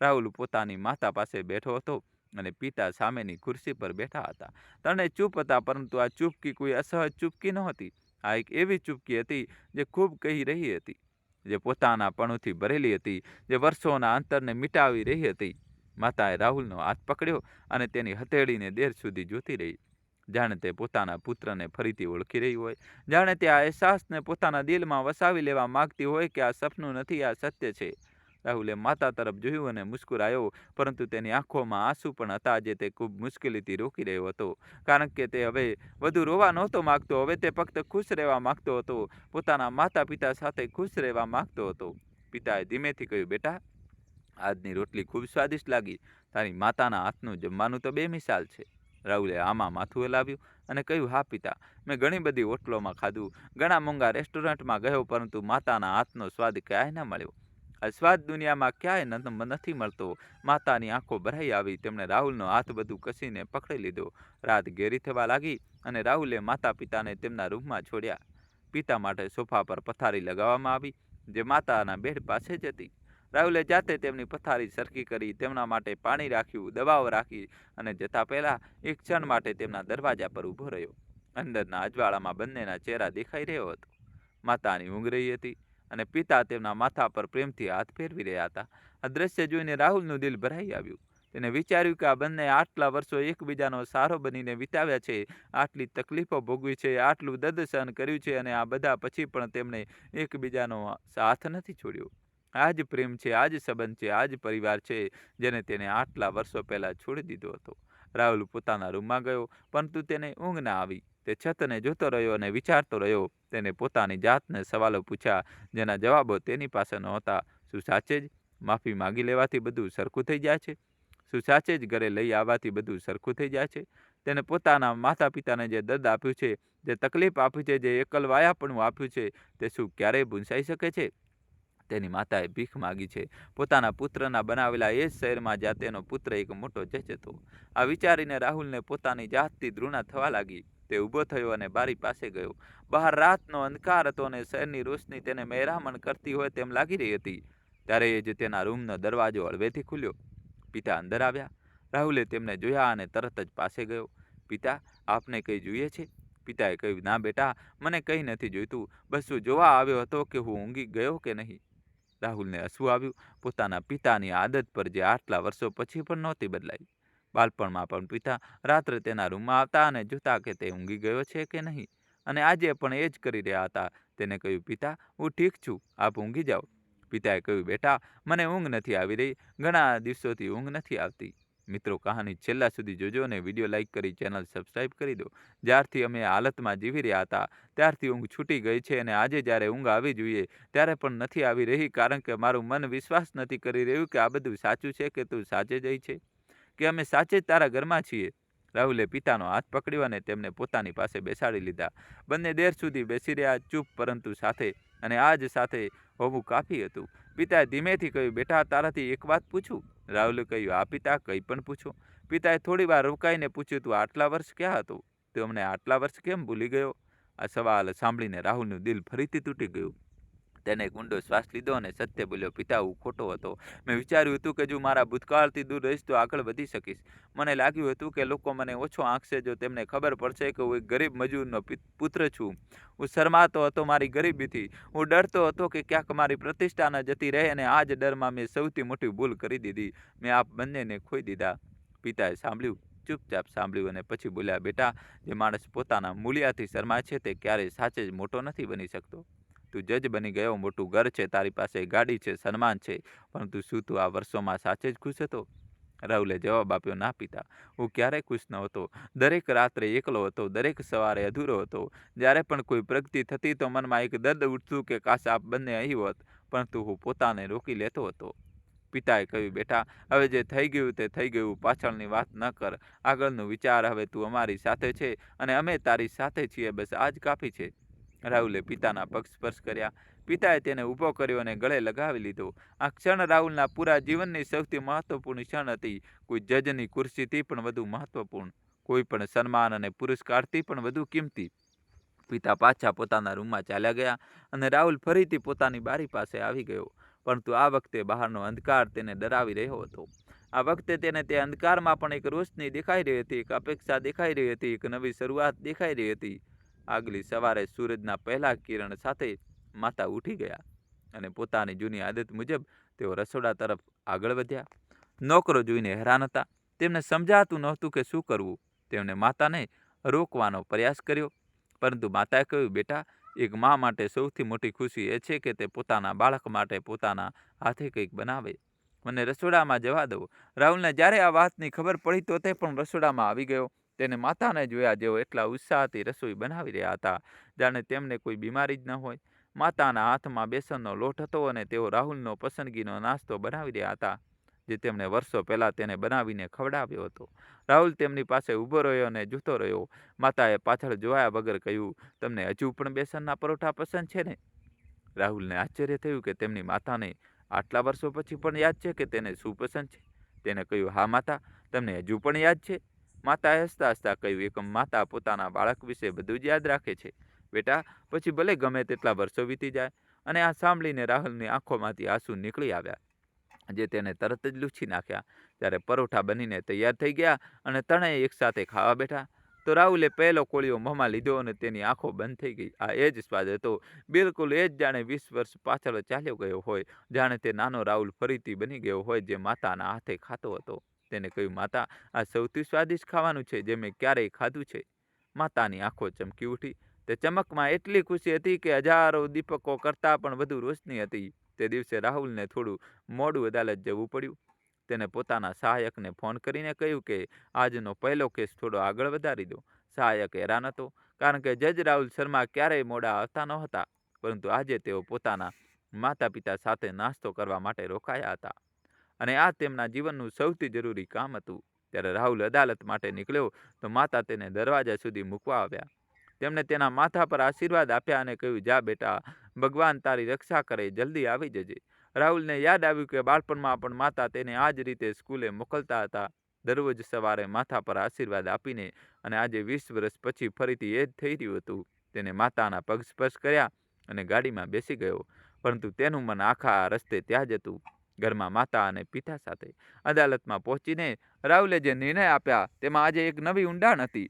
રાહુલ પોતાની માતા પાસે બેઠો હતો અને પિતા સામેની ખુરશી પર બેઠા હતા. ત્રણેય ચૂપ હતા, પરંતુ આ ચૂપકી કોઈ અસહજ ચૂપકી નહોતી. આ એક એવી ચૂપકી હતી જે ખૂબ કહી રહી હતી, જે પોતાનાપણુંથી ભરેલી હતી, જે વર્ષોના અંતરને મિટાવી રહી હતી. માતાએ રાહુલનો હાથ પકડ્યો અને તેની હથેળીને દેર સુધી જોતી રહી, જાણે તે પોતાના પુત્રને ફરીથી ઓળખી રહી હોય, જાણે તે આ અહેસાસને પોતાના દિલમાં વસાવી લેવા માગતી હોય કે આ સપનું નથી, આ સત્ય છે. રાહુલે માતા તરફ જોયું અને મુસ્કુરાયો, પરંતુ તેની આંખોમાં આંસુ પણ હતા જે તે ખૂબ મુશ્કેલીથી રોકી રહ્યો હતો, કારણ કે તે હવે વધુ રોવા નહોતો માગતો. હવે તે ફક્ત ખુશ રહેવા માગતો હતો, પોતાના માતા પિતા સાથે ખુશ રહેવા માગતો હતો. પિતાએ ધીમેથી કહ્યું, બેટા, આજની રોટલી ખૂબ સ્વાદિષ્ટ લાગી. તારી માતાના હાથનું જમવાનું તો બેમિસાલ છે. રાહુલે આમાં માથું હલાવ્યું અને કહ્યું, હા પિતા, મેં ઘણી બધી હોટલોમાં ખાધું, ઘણા મોંઘા રેસ્ટોરન્ટમાં ગયો, પરંતુ માતાના હાથનો સ્વાદ ક્યાંય ન મળ્યો. આ સ્વાદ દુનિયામાં ક્યાંય નથી મળતો. માતાની આંખો ભરાઈ આવી. તેમણે રાહુલનો હાથ બધું કસીને પકડી લીધો. રાત ઘેરી થવા લાગી અને રાહુલે માતા પિતાને તેમના રૂમમાં છોડ્યા. પિતા માટે સોફા પર પથારી લગાવવામાં આવી જે માતાના બેડ પાસે જ હતી. રાહુલે જાતે તેમની પથારી સરખી કરી, તેમના માટે પાણી રાખ્યું, દવાઓ રાખી અને જતા પહેલા એક ક્ષણ માટે તેમના દરવાજા પર ઊભો રહ્યો. અંદરના અજવાળામાં બંનેના ચહેરા દેખાઈ રહ્યો હતો. માતાની ઊંઘ રહી હતી અને પિતા તેમના માથા પર પ્રેમથી હાથ ફેરવી રહ્યા હતા. આ દ્રશ્ય જોઈને રાહુલનું દિલ ભરાઈ આવ્યું. તેને વિચાર્યું કે આ બંને આટલા વર્ષો એકબીજાનો સહારો બનીને વિતાવ્યા છે, આટલી તકલીફો ભોગવી છે, આટલું દર્દ સહન કર્યું છે, અને આ બધા પછી પણ તેમણે એકબીજાનો સાથ નથી છોડ્યો. આ જ પ્રેમ છે, આ જ સંબંધ છે, આ જ પરિવાર છે જેને તેને આટલા વર્ષો પહેલાં છોડી દીધો હતો. રાહુલ પોતાના રૂમમાં ગયો, પરંતુ તેને ઊંઘ ના આવી. તે છતને જોતો રહ્યો અને વિચારતો રહ્યો. તેને પોતાની જાતને સવાલો પૂછ્યા જેના જવાબો તેની પાસે નહોતા. શું સાચે જ માફી માગી લેવાથી બધું સરખું થઈ જાય છે? શું સાચે જ ઘરે લઈ આવવાથી બધું સરખું થઈ જાય છે? તેને પોતાના માતા પિતાને જે દર્દ આપ્યું છે, જે તકલીફ આપી છે, જે એકલવાયાપણું આપ્યું છે, તે શું ક્યારેય ભૂંસાઈ શકે છે? તેની માતાએ ભીખ માગી છે, પોતાના પુત્રના બનાવેલા એ જ શહેરમાં જ્યાં તેનો પુત્ર એક મોટો જજ હતો. આ વિચારીને રાહુલને પોતાની જાતથી ઘૃણા થવા લાગી. તે ઊભો થયો અને બારી પાસે ગયો. બહાર રાતનો અંધકાર હતો અને શહેરની રોશની તેને મહેરામણ કરતી હોય તેમ લાગી રહી હતી. ત્યારે એ જ તેના રૂમનો દરવાજો હળવેથી ખુલ્યો. પિતા અંદર આવ્યા. રાહુલે તેમને જોયા અને તરત જ પાસે ગયો. પિતા, આપને કંઈ જોઈએ છે? પિતાએ કહ્યું, ના બેટા, મને કંઈ નથી જોઈતું. બસ હું જોવા આવ્યો હતો કે હું ઊંઘી ગયો કે નહીં. રાહુલને હસવું આવ્યું. પોતાના પિતાની આદત પર જે આટલા વર્ષો પછી પણ નહોતી બદલાઈ. બાળપણમાં પણ પિતા રાત્રે તેના રૂમમાં આવતા અને જોતા કે તે ઊંઘી ગયો છે કે નહીં, અને આજે પણ એ જ કરી રહ્યા હતા. તેને કહ્યું, પિતા, હું ઠીક છું, આપ ઊંઘી જાઓ. પિતાએ કહ્યું, બેટા, મને ઊંઘ નથી આવી રહી. ઘણા દિવસોથી ઊંઘ નથી આવતી. મિત્રો, કહાની છેલ્લા સુધી જોજો અને વિડીયો લાઇક કરી ચેનલ સબસ્ક્રાઈબ કરી દો. જ્યારથી અમે આ હાલતમાં જીવી રહ્યા હતા ત્યારથી ઊંઘ છૂટી ગઈ છે, અને આજે જ્યારે ઊંઘ આવી જોઈએ ત્યારે પણ નથી આવી રહી, કારણ કે મારું મન વિશ્વાસ નથી કરી રહ્યું કે આ બધું સાચું છે, કે તું સાચે જ છે, કે અમે સાચે જ તારા ઘરમાં છીએ. રાહુલે પિતાનો હાથ પકડ્યો અને તેમને પોતાની પાસે બેસાડી લીધા. બંને દેર સુધી બેસી રહ્યા, ચૂપ પરંતુ સાથે, અને આ જ સાથે હોવું કાફી હતું. પિતાએ ધીમેથી કહ્યું, બેટા, તારાથી એક વાત પૂછું? રાહુલે કહ્યું, હા પિતા, કંઈ પણ પૂછો. પિતાએ થોડી વાર રોકાઈને પૂછ્યું, તું આટલા વર્ષ ક્યાં હતો? તું અમને આટલા વર્ષ કેમ ભૂલી ગયો? આ સવાલ સાંભળીને રાહુલનું દિલ ફરીથી તૂટી ગયું. તેને એક ઊંડો શ્વાસ લીધો અને સત્ય બોલ્યો, પિતા, હું ખોટો હતો. મેં વિચાર્યું હતું કે જો મારા ભૂતકાળથી દૂર રહીશ તો આગળ વધી શકીશ. મને લાગ્યું હતું કે લોકો મને ઓછો આંકશે જો તેમને ખબર પડશે કે હું એક ગરીબ મજૂરનો પુત્ર છું. હું શરમાતો હતો મારી ગરીબીથી. હું ડરતો હતો કે ક્યાંક મારી પ્રતિષ્ઠા ન જતી રહે, અને આ જ ડરમાં મેં સૌથી મોટી ભૂલ કરી દીધી. મેં આપ બંનેને ખોઈ દીધા. પિતાએ સાંભળ્યું, ચૂપચાપ સાંભળ્યું, અને પછી બોલ્યા, બેટા, જે માણસ પોતાના મૂલ્યથી શરમાય છે તે ક્યારેય સાચે જ મોટો નથી બની શકતો. તું જજ બની ગયો, મોટું ઘર છે, તારી પાસે ગાડી છે, સન્માન છે, પરંતુ શું તું આ વર્ષોમાં સાચે જ ખુશ હતો? રાહુલે જવાબ આપ્યો, ના પિતા, હું ક્યારેય ખુશ નહોતો. દરેક રાત્રે એકલો હતો, દરેક સવારે અધૂરો હતો. જ્યારે પણ કોઈ પ્રગતિ થતી તો મનમાં એક દર્દ ઉઠતું કે કાશ આપ બંને અહીં હોત, પરંતુ હું પોતાને રોકી લેતો હતો. પિતાએ કહ્યું, બેટા, હવે જે થઈ ગયું તે થઈ ગયું. પાછળની વાત ન કર, આગળનું વિચાર. હવે તું અમારી સાથે છે અને અમે તારી સાથે છીએ, બસ આ જ કાફી છે. રાહુલે પિતાના પગ સ્પર્શ કર્યા. પિતાએ તેને ઊભો કર્યો અને ગળે લગાવી લીધો. આ ક્ષણ રાહુલના પૂરા જીવનની સૌથી મહત્વપૂર્ણ ક્ષણ હતી. કોઈ જજની ખુરશીથી પણ વધુ મહત્વપૂર્ણ, કોઈ પણ સન્માન અને પુરસ્કારથી પણ વધુ કિંમતી. પિતા પાછા પોતાના રૂમમાં ચાલ્યા ગયા અને રાહુલ ફરીથી પોતાની બારી પાસે આવી ગયો. પરંતુ આ વખતે બહારનો અંધકાર તેને ડરાવી રહ્યો હતો. આ વખતે તેને તે અંધકારમાં પણ એક રોશની દેખાઈ રહી હતી, એક અપેક્ષા દેખાઈ રહી હતી, એક નવી શરૂઆત દેખાઈ રહી હતી. આગલી સવારે સૂરજના પહેલા કિરણ સાથે માતા ઉઠી ગયા અને પોતાની જૂની આદત મુજબ તેઓ રસોડા તરફ આગળ વધ્યા. નોકરો જોઈને હેરાન હતા. તેમને સમજાતું નહોતું કે શું કરવું. તેમણે માતાને રોકવાનો પ્રયાસ કર્યો, પરંતુ માતાએ કહ્યું, બેટા, એક મા માટે સૌથી મોટી ખુશી એ છે કે તે પોતાના બાળક માટે પોતાના હાથે કંઈક બનાવે. મને રસોડામાં જવા દો. રાહુલને જ્યારે આ વાતની ખબર પડી તો તે પણ રસોડામાં આવી ગયો. તેને માતાને જોયા જેઓ એટલા ઉત્સાહથી રસોઈ બનાવી રહ્યા હતા જાણે તેમને કોઈ બીમારી જ ન હોય. માતાના હાથમાં બેસનનો લોટ હતો અને તેઓ રાહુલનો પસંદગીનો નાસ્તો બનાવી રહ્યા હતા, જે તેમણે વર્ષો પહેલાં તેને બનાવીને ખવડાવ્યો હતો. રાહુલ તેમની પાસે ઊભો રહ્યો અને જોતો રહ્યો. માતાએ પાછળ જોયા વગર કહ્યું, તમને હજુ પણ બેસનના પરોઠા પસંદ છે ને? રાહુલને આશ્ચર્ય થયું કે તેમની માતાને આટલા વર્ષો પછી પણ યાદ છે કે તેને શું પસંદ છે. તેને કહ્યું, હા માતા, તમને હજુ પણ યાદ છે? માતાએ હસતા હસતા કહ્યું, એક માતા પોતાના બાળક વિશે બધું જ યાદ રાખે છે બેટા, પછી ભલે ગમે તેટલા વર્ષો વીતી જાય. અને આ સાંભળીને રાહુલની આંખોમાંથી આંસુ નીકળી આવ્યા, જે તેને તરત જ લૂછી નાખ્યા. ત્યારે પરોઠા બનીને તૈયાર થઈ ગયા અને ત્રણેય એકસાથે ખાવા બેઠા. તો રાહુલે પહેલો કોળિયો મોંમાં લીધો અને તેની આંખો બંધ થઈ ગઈ. આ એ જ સ્વાદ હતો, બિલકુલ એ જ, જાણે 20 વર્ષ પાછળ ચાલ્યો ગયો હોય, જાણે તે નાનો રાહુલ ફરીથી બની ગયો હોય જે માતાના હાથે ખાતો હતો. તેને કહ્યું, માતા, આ સૌથી સ્વાદિષ્ટ ખાવાનું છે જે મેં ક્યારેય ખાધું છે. માતાની આંખો ચમકી ઉઠી. તે ચમકમાં એટલી ખુશી હતી કે હજારો દીપકો કરતાં પણ વધુ રોશની હતી. તે દિવસે રાહુલને થોડું મોડું અદાલત જવું પડ્યું. તેને પોતાના સહાયકને ફોન કરીને કહ્યું કે આજનો પહેલો કેસ થોડો આગળ વધારી દો. સહાયક હેરાન હતો, કારણ કે જજ રાહુલ શર્મા ક્યારેય મોડા આવતા નહોતા, પરંતુ આજે તેઓ પોતાના માતા પિતા સાથે નાસ્તો કરવા માટે રોકાયા હતા અને આ તેમના જીવનનું સૌથી જરૂરી કામ હતું. ત્યારે રાહુલ અદાલત માટે નીકળ્યો તો માતા તેને દરવાજા સુધી મૂકવા આવ્યા. તેમણે તેના માથા પર આશીર્વાદ આપ્યા અને કહ્યું, જા બેટા, ભગવાન તારી રક્ષા કરે, જલ્દી આવી જજે. રાહુલને યાદ આવ્યું કે બાળપણમાં પણ માતા તેને આ જ રીતે સ્કૂલે મોકલતા હતા, દરરોજ સવારે માથા પર આશીર્વાદ આપીને, અને આજે 20 વર્ષ પછી ફરીથી એ જ થઈ રહ્યું હતું. તેને માતાના પગ સ્પર્શ કર્યા અને ગાડીમાં બેસી ગયો, પરંતુ તેનું મન આખા રસ્તે ત્યાં જ હતું, ઘરમાં માતા અને પિતા સાથે. અદાલતમાં પહોંચીને રાહુલે જે નિર્ણય આપ્યા તેમાં આજે એક નવી ઊંડાણ હતી,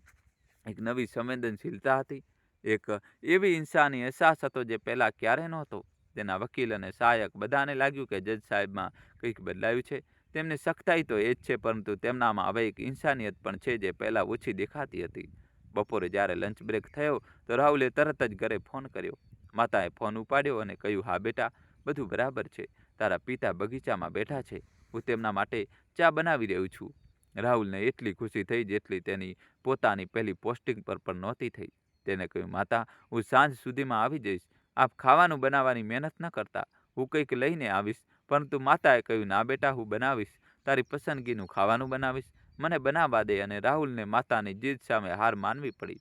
એક નવી સંવેદનશીલતા હતી, એક એવી ઇન્સાની અહેસાસ હતો જે પહેલાં ક્યારેય નહોતો. તેના વકીલ અને સહાયક બધાને લાગ્યું કે જજ સાહેબમાં કંઈક બદલાયું છે. તેમની સખ્તાઈ તો એ જ છે, પરંતુ તેમનામાં હવે એક ઇન્સાનિયત પણ છે જે પહેલાં ઓછી દેખાતી હતી. બપોરે જ્યારે લંચ બ્રેક થયો તો રાહુલે તરત જ ઘરે ફોન કર્યો. માતાએ ફોન ઉપાડ્યો અને કહ્યું, હા બેટા, બધું બરાબર છે. તારા પિતા બગીચામાં બેઠા છે, હું તેમના માટે ચા બનાવી રહ્યું છું. રાહુલને એટલી ખુશી થઈ જેટલી તેની પોતાની પહેલી પોસ્ટિંગ પર પણ નહોતી થઈ. તેને કહ્યું, માતા, હું સાંજ સુધીમાં આવી જઈશ. આપ ખાવાનું બનાવવાની મહેનત ન કરતા, હું કંઈક લઈને આવીશ. પરંતુ માતાએ કહ્યું, ના બેટા, હું બનાવીશ, તારી પસંદગીનું ખાવાનું બનાવીશ, મને બનાવવા દે. અને રાહુલને માતાની જીદ સામે હાર માનવી પડી.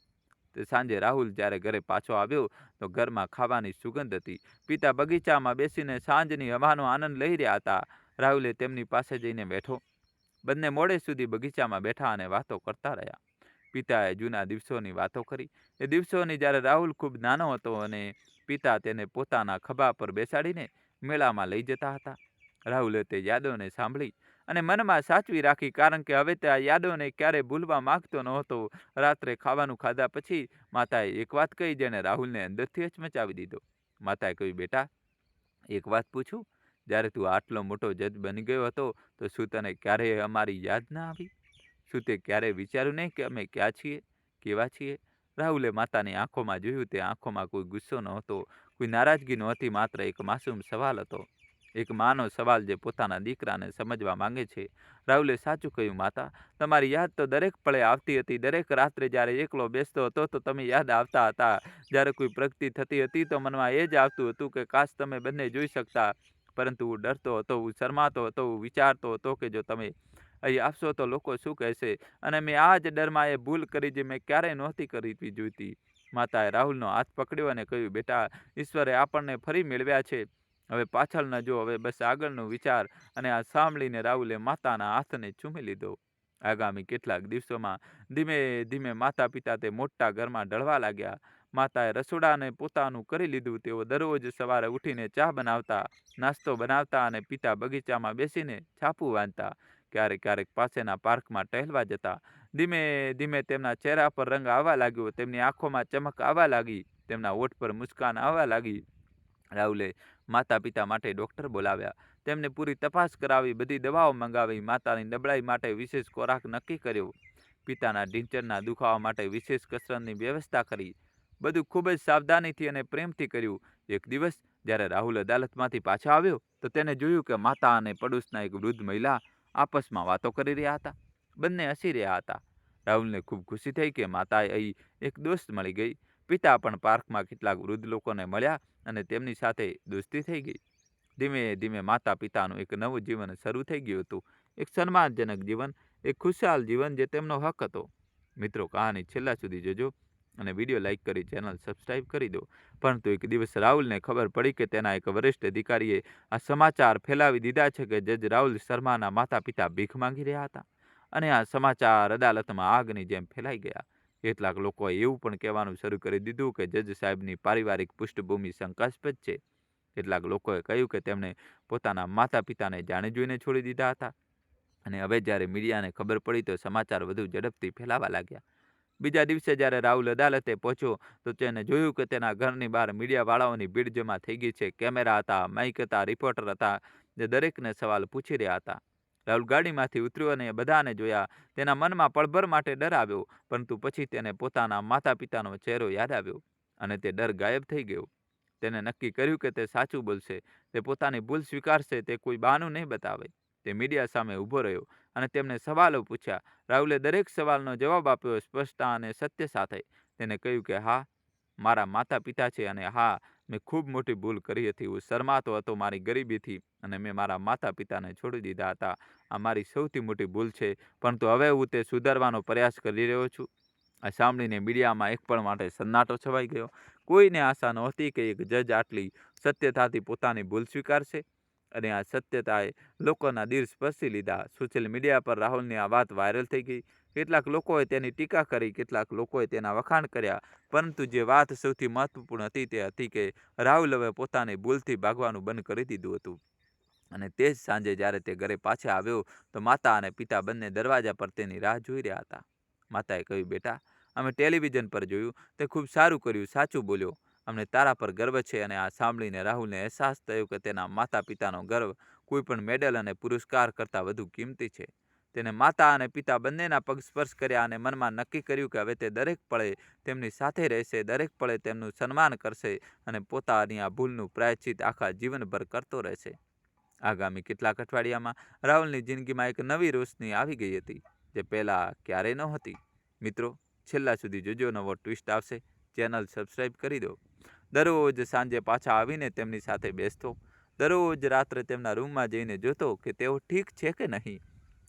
તે સાંજે રાહુલ જ્યારે ઘરે પાછો આવ્યો તો ઘરમાં ખાવાની સુગંધ હતી. પિતા બગીચામાં બેસીને સાંજની હવાનો આનંદ લઈ રહ્યા હતા. રાહુલે તેમની પાસે જઈને બેઠો. બંને મોડે સુધી બગીચામાં બેઠા અને વાતો કરતા રહ્યા. પિતાએ જૂના દિવસોની વાતો કરી, એ દિવસોની જ્યારે રાહુલ ખૂબ નાનો હતો અને પિતા તેને પોતાના ખભા પર બેસાડીને મેળામાં લઈ જતા હતા. રાહુલે તે યાદોને સાંભળી અને મનમાં સાચવી રાખી, કારણ કે હવે તે આ યાદોને ક્યારેય ભૂલવા માંગતો નહોતો. રાત્રે ખાવાનું ખાધા પછી માતાએ એક વાત કહી જેણે રાહુલને અંદરથી હચમચાવી દીધો. માતાએ કહ્યું, બેટા, એક વાત પૂછું, જ્યારે તું આટલો મોટો જજ બની ગયો હતો તો શું તને ક્યારેય અમારી યાદ ના આવી? શું તે ક્યારેય વિચાર્યું નહીં કે અમે ક્યાં છીએ, કેવા છીએ? રાહુલે માતાની આંખોમાં જોયું. તે આંખોમાં કોઈ ગુસ્સો નહોતો, કોઈ નારાજગી નહોતી, માત્ર એક માસૂમ સવાલ હતો, એક માનો સવાલ જે પોતાના દીકરાને સમજવા માંગે છે. રાહુલે સાચું કહ્યું, માતા, તમારી યાદ તો દરેક પળે આવતી હતી. દરેક રાત્રે જ્યારે એકલો બેસતો હતો તો તમે યાદ આવતા હતા. જ્યારે કોઈ પ્રગતિ થતી હતી તો મનમાં એ જ આવતું હતું કે કાશ તમે બંને જોઈ શકતા, પરંતુ હું ડરતો હતો, હું શરમાતો હતો, હું વિચારતો હતો કે જો તમે અહીં આપશો તો લોકો શું કહેશે, અને મેં આ જ ડરમાં એ ભૂલ કરી જે મેં ક્યારેય નહોતી કરવી જોઈતી. માતાએ રાહુલનો હાથ પકડ્યો અને કહ્યું, બેટા, ઈશ્વરે આપણને ફરી મેળવ્યા છે. હવે પાછળ ન જો, હવે બસ આગળનું વિચાર. અને આ સાંભળીને રાહુલે માતાના હાથને ચૂમી લીધો. આગામી કેટલાક દિવસોમાં ધીમે ધીમે માતા પિતા તે મોટા ઘરમાં ઢળવા લાગ્યા. માતાએ રસોડાને પોતાનું કરી લીધું. તેઓ દરરોજ સવારે ઉઠીને ચા બનાવતા, નાસ્તો બનાવતા અને પિતા બગીચામાં બેસીને છાપું વાંચતા, ક્યારેક ક્યારેક પાસેના પાર્કમાં ટહેલવા જતા. ધીમે ધીમે તેમના ચહેરા પર રંગ આવવા લાગ્યો, તેમની આંખોમાં ચમક આવવા લાગી, તેમના હોઠ પર મુસ્કાન આવવા લાગી. રાહુલે માતા પિતા માટે ડૉક્ટર બોલાવ્યા, તેમને પૂરી તપાસ કરાવી, બધી દવાઓ મંગાવી, માતાની નબળાઈ માટે વિશેષ ખોરાક નક્કી કર્યો, પિતાના ઢીંચણના દુખાવા માટે વિશેષ કસરતની વ્યવસ્થા કરી. બધું ખૂબ જ સાવધાનીથી અને પ્રેમથી કર્યું. એક દિવસ જ્યારે રાહુલ અદાલતમાંથી પાછો આવ્યો તો તેને જોયું કે માતા અને પડોશના એક વૃદ્ધ મહિલા આપસમાં વાતો કરી રહ્યા હતા. બંને હસી રહ્યા હતા. રાહુલને ખૂબ ખુશી થઈ કે માતાએ અહીં એક દોસ્ત મળી ગઈ. પિતા પણ પાર્કમાં કેટલાક વૃદ્ધ લોકોને મળ્યા અને તેમની સાથે દોસ્તી થઈ ગઈ. ધીમે ધીમે માતા પિતાનું એક નવું જીવન શરૂ થઈ ગયું હતું, એક સન્માનજનક જીવન, એક ખુશહાલ જીવન જે તેમનો હક હતો. મિત્રો, કહાની છેલ્લા સુધી જોજો અને વિડીયો લાઇક કરી ચેનલ સબસ્ક્રાઈબ કરી દો. પરંતુ એક દિવસ રાહુલને ખબર પડી કે તેના એક વરિષ્ઠ અધિકારીએ આ સમાચાર ફેલાવી દીધા છે કે જજ રાહુલ શર્માના માતા પિતા ભીખ માંગી રહ્યા હતા, અને આ સમાચાર અદાલતમાં આગની જેમ ફેલાઈ ગયા. કેટલાક લોકોએ એવું પણ કહેવાનું શરૂ કરી દીધું કે જજ સાહેબની પારિવારિક પૃષ્ઠભૂમિ શંકાસ્પદ છે. કેટલાક લોકોએ કહ્યું કે તેમણે પોતાના માતા પિતાને જાણી જોઈને છોડી દીધા હતા. અને હવે જ્યારે મીડિયાને ખબર પડી તો સમાચાર વધુ ઝડપથી ફેલાવા લાગ્યા. બીજા દિવસે જ્યારે રાહુલ અદાલતે પહોંચ્યો તો તેને જોયું કે તેના ઘરની બહાર મીડિયાવાળાઓની ભીડ જમા થઈ ગઈ છે. કેમેરા હતા, માઇક હતા, રિપોર્ટર હતા, જે દરેકને સવાલ પૂછી રહ્યા હતા. રાહુલ ગાડીમાંથી ઉતર્યો અને બધાને જોયા. તેના મનમાં પળભર માટે ડર આવ્યો, પરંતુ પછી તેને પોતાના માતા પિતાનો ચહેરો યાદ આવ્યો અને તે ડર ગાયબ થઈ ગયો. તેને નક્કી કર્યું કે તે સાચું બોલશે, તે પોતાની ભૂલ સ્વીકારશે, તે કોઈ બહાનું નહીં બતાવે. તે મીડિયા સામે ઊભો રહ્યો અને તેમને સવાલો પૂછ્યા. રાહુલે દરેક સવાલનો જવાબ આપ્યો સ્પષ્ટતા અને સત્ય સાથે. તેને કહ્યું કે હા, મારા માતા-પિતા છે અને હા, મેં ખૂબ મોટી ભૂલ કરી હતી. હું શરમાતો હતો મારી ગરીબીથી અને મેં મારા માતા-પિતાને છોડી દીધા હતા. આ મારી સૌથી મોટી ભૂલ છે, પરંતુ હવે હું તે સુધારવાનો પ્રયાસ કરી રહ્યો છું. આ સાંભળીને મીડિયામાં એક પળ માટે સન્નાટો છવાઈ ગયો. કોઈને આશા નહોતી કે એક જજ આટલી સત્યતાથી પોતાની ભૂલ સ્વીકારશે અને આ સત્યતાએ લોકોના દિલ સ્પર્શી લીધા. સોશિયલ મીડિયા પર રાહુલની આ વાત વાયરલ થઈ ગઈ. કેટલાક લોકોએ તેની ટીકા કરી, કેટલાક લોકોએ તેના વખાણ કર્યા, પરંતુ જે વાત સૌથી મહત્વપૂર્ણ હતી તે હતી કે રાહુલ હવે પોતાની ભૂલથી ભાગવાનું બંધ કરી દીધું હતું. અને તે જ સાંજે જ્યારે તે ઘરે પાછા આવ્યો તો માતા અને પિતા બંને દરવાજા પર તેની રાહ જોઈ રહ્યા હતા. માતાએ કહ્યું, બેટા, અમે ટેલિવિઝન પર જોયું, તે ખૂબ સારું કર્યું, સાચું બોલ્યો, અમને તારા પર ગર્વ છે. અને આ સાંભળીને રાહુલને અહેસાસ થયો કે તેના માતા-પિતાનો ગર્વ કોઈ પણ મેડલ અને પુરસ્કાર કરતાં વધુ કિંમતી છે. તેને માતા અને પિતા બંનેના પગ સ્પર્શ કર્યા અને મનમાં નક્કી કર્યું કે હવે તે દરેક પળે તેમની સાથે રહેશે, દરેક પળે તેમનું સન્માન કરશે અને પોતાની આ ભૂલનું પ્રાયશ્ચિત આખા જીવનભર કરતો રહેશે. આગામી કેટલાક અઠવાડિયામાં રાહુલની જિંદગીમાં એક નવી રોશની આવી ગઈ હતી, જે પહેલાં ક્યારેય નહોતી. મિત્રો, છેલ્લા સુધી જોજો, નવો ટ્વિસ્ટ આવશે. ચેનલ સબસ્ક્રાઈબ કરી દો. દરરોજ સાંજે પાછા આવીને તેમની સાથે બેસતો. દરરોજ રાત્રે તેમના રૂમમાં જઈને જોતો કે તેઓ ઠીક છે કે નહીં.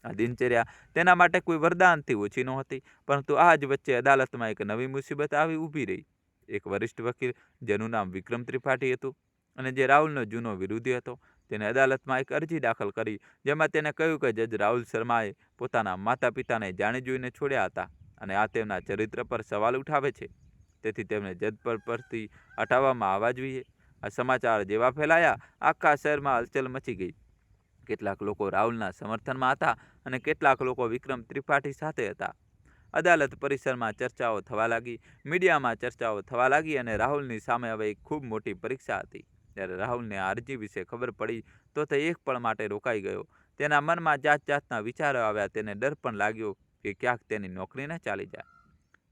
આ દિનચર્યા તેના માટે કોઈ વરદાનથી ઓછી નહોતી, પરંતુ આ જ વચ્ચે અદાલતમાં એક નવી મુસીબત આવી ઊભી રહી. એક વરિષ્ઠ વકીલ, જેનું નામ વિક્રમ ત્રિપાઠી હતું અને જે રાહુલનો જૂનો વિરોધી હતો, તેને અદાલતમાં એક અરજી દાખલ કરી, જેમાં તેને કહ્યું કે જજ રાહુલ શર્માએ પોતાના માતા-પિતાને જાણી જોઈને છોડ્યા હતા અને આ તેમના ચરિત્ર પર સવાલ ઉઠાવે છે. તેથી તેમને જજ પદ પરથી હટાવવામાં આવવા જોઈએ. આ સમાચાર જેવા ફેલાયા, આખા શહેરમાં હલચલ મચી ગઈ. કેટલાક લોકો રાહુલના સમર્થનમાં હતા અને કેટલાક લોકો વિક્રમ ત્રિપાઠી સાથે હતા. અદાલત પરિસરમાં ચર્ચાઓ થવા લાગી, મીડિયામાં ચર્ચાઓ થવા લાગી અને રાહુલની સામે હવે એક ખૂબ મોટી પરીક્ષા હતી. જ્યારે રાહુલને આ અરજી વિશે ખબર પડી તો તે એક પળ માટે રોકાઈ ગયો. તેના મનમાં જાત-જાતના વિચારો આવ્યા. તેને ડર પણ લાગ્યો કે ક્યાંક તેની નોકરી ન ચાલી જાય.